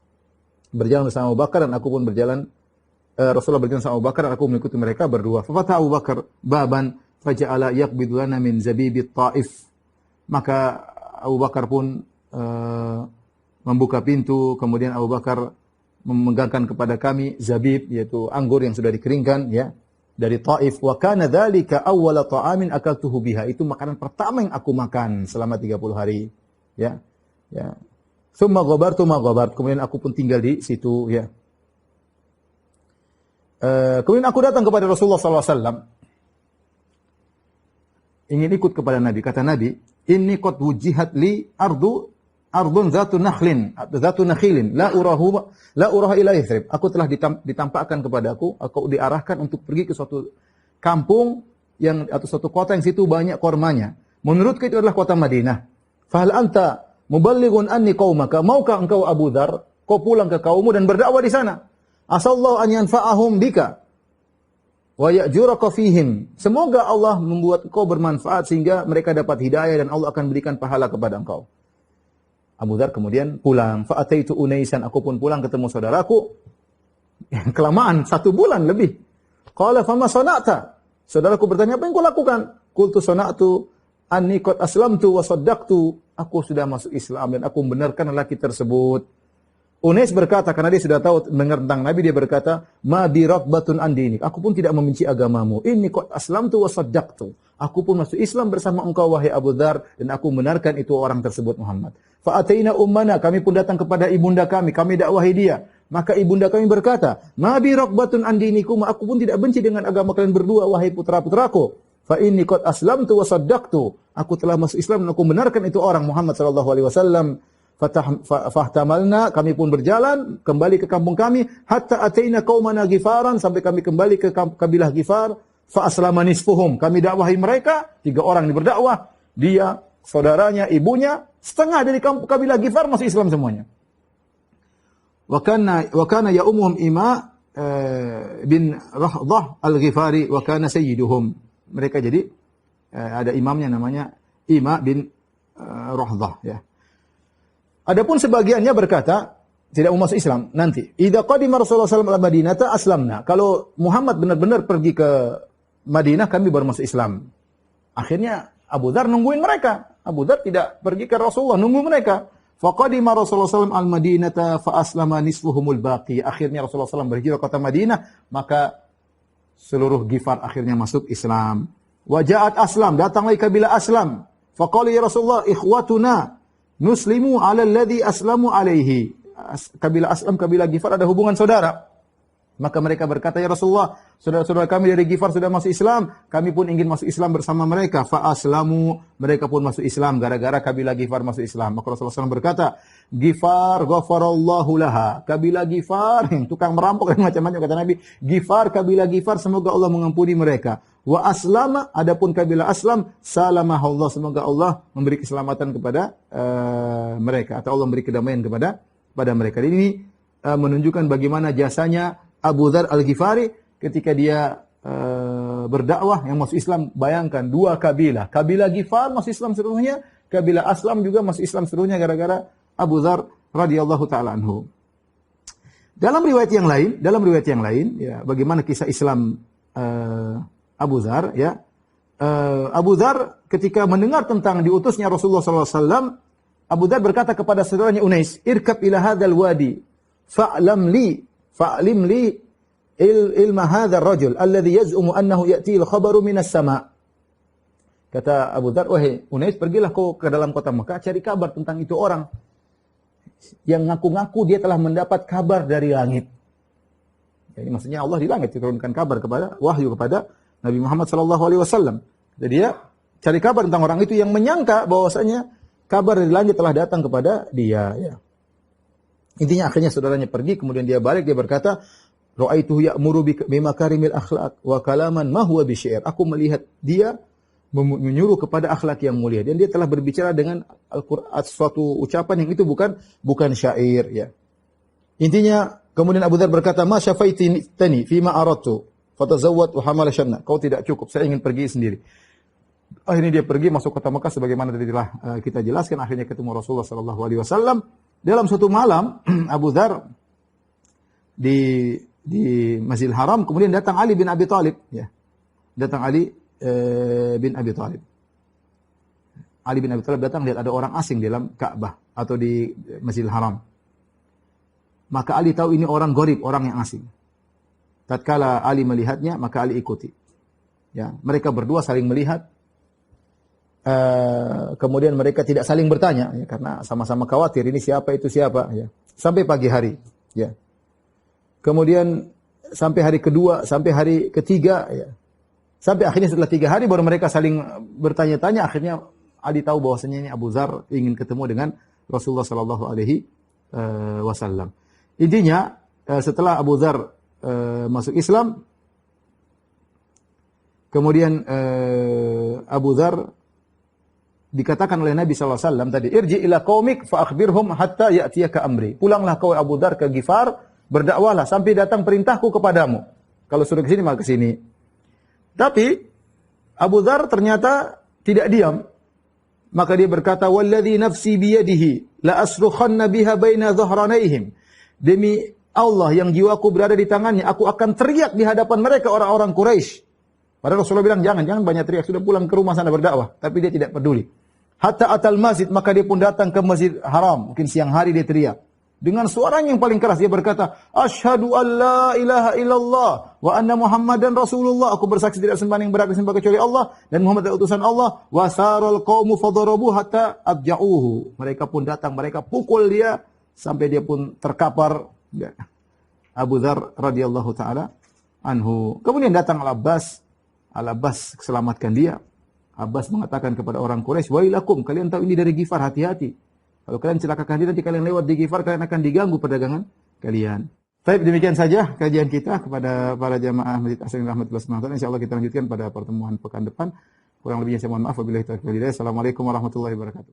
berjalan bersama Abu Bakar dan aku pun berjalan Rasulullah berjalan sama Abu Bakar dan aku mengikuti mereka berdua. Fafatha Abu Bakar baban faja'ala yaqbidu lana min zabibit Taif. Maka Abu Bakar pun membuka pintu, kemudian Abu Bakar memegangkan kepada kami zabib, yaitu anggur yang sudah dikeringkan ya dari Taif. Wa kana dzalika awwala ta'amin akaltuhu biha. Itu makanan pertama yang aku makan selama 30 hari ya. Ya. Tsumma ghabartu ma ghabart. Kemudian aku pun tinggal di situ ya. Kemudian aku datang kepada Rasulullah SAW. Ingin ikut kepada Nabi. Kata Nabi, "Inni qad wujihat li ardun zatu nakhilin, la uraha ila Yathrib." Aku telah ditampakkan kepadaku, aku diarahkan untuk pergi ke suatu kampung atau suatu kota yang situ banyak kormanya. Menurutku itu adalah kota Madinah. Fahal anta muballighun anni qaumaka? Maukah engkau Abu Dzar, kau pulang ke kaummu dan berdakwah di sana? Asallahu an yanfa'ahum bika wa ya'juraka fihim. Semoga Allah membuat engkau bermanfaat sehingga mereka dapat hidayah dan Allah akan berikan pahala kepada engkau. Abu Dzar kemudian pulang. Fa'ataitu Unaisan. Aku pun pulang ketemu saudaraku. Yang kelamaan 1 bulan lebih. Qala fama sana'ta? Saudaraku bertanya, apa yang kau lakukan? Qultu sana'tu anni qad aslamtu wa saddaqtu. Aku sudah masuk Islam dan aku membenarkan lelaki tersebut. Unais berkata, karena dia sudah tahu dengar tentang Nabi, dia berkata, "Ma bi raqbatun an dinik." Aku pun tidak membenci agamamu. Inni qad aslamtu wa saddaqtu. Aku pun masuk Islam bersama engkau wahai Abu Dzar dan aku membenarkan itu orang tersebut Muhammad. Fa ataina ummana, kami pun datang kepada ibunda kami dakwahi dia. Maka ibunda kami berkata, "Ma bi raqbatun an dinikum." Aku pun tidak benci dengan agama kalian berdua wahai putra-putraku. Fa inni qad aslamtu wa saddaqtu. Aku telah masuk Islam dan aku membenarkan itu orang Muhammad sallallahu alaihi wasallam. Fahtamalna, kami pun berjalan kembali ke kampung kami hatta ataina qaumana Ghifaran, sampai kami kembali ke kabilah Ghifar. Fa aslama nisfuhum, kami dakwahi mereka, 3 orang ini berdakwah, dia, saudaranya, ibunya, setengah dari kabilah Ghifar masuk Islam semuanya. Wa kana ya ummuhum Ima bin Rahdah al-Ghifari wa kana sayyiduhum. Mereka jadi ada imamnya namanya Ima bin Rahdah ya. Adapun sebagiannya berkata tidak mau masuk Islam nanti. Idza qadima Rasulullah sallallahu alaihi wasallam Madinah aslamna. Kalau Muhammad benar-benar pergi ke Madinah, kami baru masuk Islam. Akhirnya Abu Dzar nungguin mereka. Abu Dzar tidak pergi ke Rasulullah, nunggu mereka. Faqadima Rasulullah sallallahu al-Madinata fa aslama nisfuhumul baqi. Akhirnya Rasulullah sallallahu berhijrah ke kota Madinah, maka seluruh Ghifar akhirnya masuk Islam. Wa ja'at Aslam, datang lagi kabilah Aslam. Faqala ya Rasulullah ikhwatuna nuslimu ala alladhi aslamu alaihi. Kabilah Aslam, kabilah Ghifar ada hubungan saudara. Maka mereka berkata, "Ya Rasulullah, saudara-saudara kami dari Ghifar sudah masuk Islam, kami pun ingin masuk Islam bersama mereka." Fa aslamu, mereka pun masuk Islam gara-gara kabilah Ghifar masuk Islam. Maka Rasulullah SAW berkata, "Ghifar ghafarallahu laha." Kabilah Ghifar yang tukang merampok dan macam-macam, kata Nabi, "Ghifar, kabilah Ghifar, semoga Allah mengampuni mereka." Wa aslama, adapun kabilah Aslam, salamahullah, semoga Allah memberi keselamatan kepada mereka atau Allah memberi kedamaian kepada mereka. Ini menunjukkan bagaimana jasanya Abu Dzar Al-Ghifari ketika dia berdakwah yang masuk Islam. Bayangkan dua kabilah, kabilah Ghifar masuk Islam seluruhnya, kabilah Aslam juga masuk Islam seluruhnya gara-gara Abu Dzar radhiyallahu taala anhu. Dalam riwayat yang lain, ya, bagaimana kisah Islam Abu Dzar, ya. Abu Dzar ketika mendengar tentang diutusnya Rasulullah SAW, Abu Dzar berkata kepada saudaranya Unais, "Irkab ila hadzal wadi, fa'lim li ilma hadzal rajul alladhi yaz'umu annahu ya'ti al-khabaru minas sama'." Kata Abu Dzar, "Wahai Unais, pergilah kau ke dalam kota Mekah, cari kabar tentang itu orang yang ngaku-ngaku dia telah mendapat kabar dari langit." Jadi maksudnya Allah di langit diturunkan kabar kepada wahyu kepada Nabi Muhammad SAW. Jadi dia cari kabar tentang orang itu yang menyangka bahwasanya kabar dari langit telah datang kepada dia. Ya. Intinya akhirnya saudaranya pergi, kemudian dia balik, dia berkata, "Ra'aituhu ya'muru bimakarimil akhlaq wa kalaman ma huwa bisyair." Aku melihat dia menyuruh kepada akhlak yang mulia, dan dia telah berbicara dengan Al-Qur'an, suatu ucapan yang itu bukan syair. Ya. Intinya kemudian Abu Dzar berkata, "Ma syafaitani fima aradtu fatazawwad wa hamala syanna." Kau tidak cukup, saya ingin pergi sendiri. Akhirnya dia pergi masuk kota Mekah sebagaimana tadi telah kita jelaskan. Akhirnya ketemu Rasulullah sallallahu alaihi wasallam. Dalam suatu malam Abu Dzar di Masjidil Haram, kemudian datang Ali bin Abi Thalib, ya. Datang Ali bin Abi Thalib. Ali bin Abi Thalib datang lihat ada orang asing di dalam Ka'bah atau di Masjidil Haram. Maka Ali tahu ini orang gharib, orang yang asing. Tatkala Ali melihatnya, maka Ali ikuti. Ya, mereka berdua saling melihat. Kemudian mereka tidak saling bertanya, ya, karena sama-sama khawatir ini siapa itu siapa. Ya. Sampai pagi hari. Ya. Kemudian sampai hari kedua, sampai hari ketiga. Ya. Sampai akhirnya setelah 3 hari baru mereka saling bertanya-tanya. Akhirnya Ali tahu bahwasanya ini Abu Dzar ingin ketemu dengan Rasulullah Sallallahu Alaihi Wasallam. Intinya setelah Abu Dzar masuk Islam, kemudian Abu Dzar dikatakan oleh Nabi SAW tadi, "Irji ila qaumik fa akhbirhum hatta ya'tiyaka amri." Pulanglah kau Abu Dzar ke Ghifar, berdakwahlah sampai datang perintahku kepadamu. Kalau suruh ke sini maka ke sini. Tapi Abu Dzar ternyata tidak diam. Maka dia berkata, "Walladzi nafsi biyadihi la asrukhanna biha baina dhahranaihim." Demi Allah yang jiwaku berada di tangannya, aku akan teriak di hadapan mereka orang-orang Quraisy. Padahal Rasulullah bilang, jangan banyak teriak, sudah pulang ke rumah sana berdakwah. Tapi dia tidak peduli. Hatta atal masjid, maka dia pun datang ke Masjid Haram. Mungkin siang hari dia teriak. Dengan suaranya yang paling keras, dia berkata, "Asyhadu an la ilaha illallah wa anna Muhammadan Rasulullah." Aku bersaksi tidak sembahyang yang berhak disembah kecuali Allah dan Muhammad adalah utusan Allah. Wa saral qaumu fadarabu hatta abja'uhu. Mereka pun datang, mereka pukul dia sampai dia pun terkapar. Abu Dzar radhiyallahu taala anhu. Kemudian datang Al-Abbas. Al-Abbas selamatkan dia. Abbas mengatakan kepada orang Quraisy, "Wailakum, kalian tahu ini dari Ghifar, hati-hati. Kalau kalian celakakan dia, nanti kalian lewat di Ghifar, kalian akan diganggu perdagangan kalian." Baik, demikian saja kajian kita kepada para jamaah Masjid Asy-Syafi'i rahmatullah subhanahu wa taala. Insyaallah kita lanjutkan pada pertemuan pekan depan. Kurang lebihnya saya mohon maaf. Wabillahi taufiq wal hidayah. Assalamualaikum warahmatullahi wabarakatuh.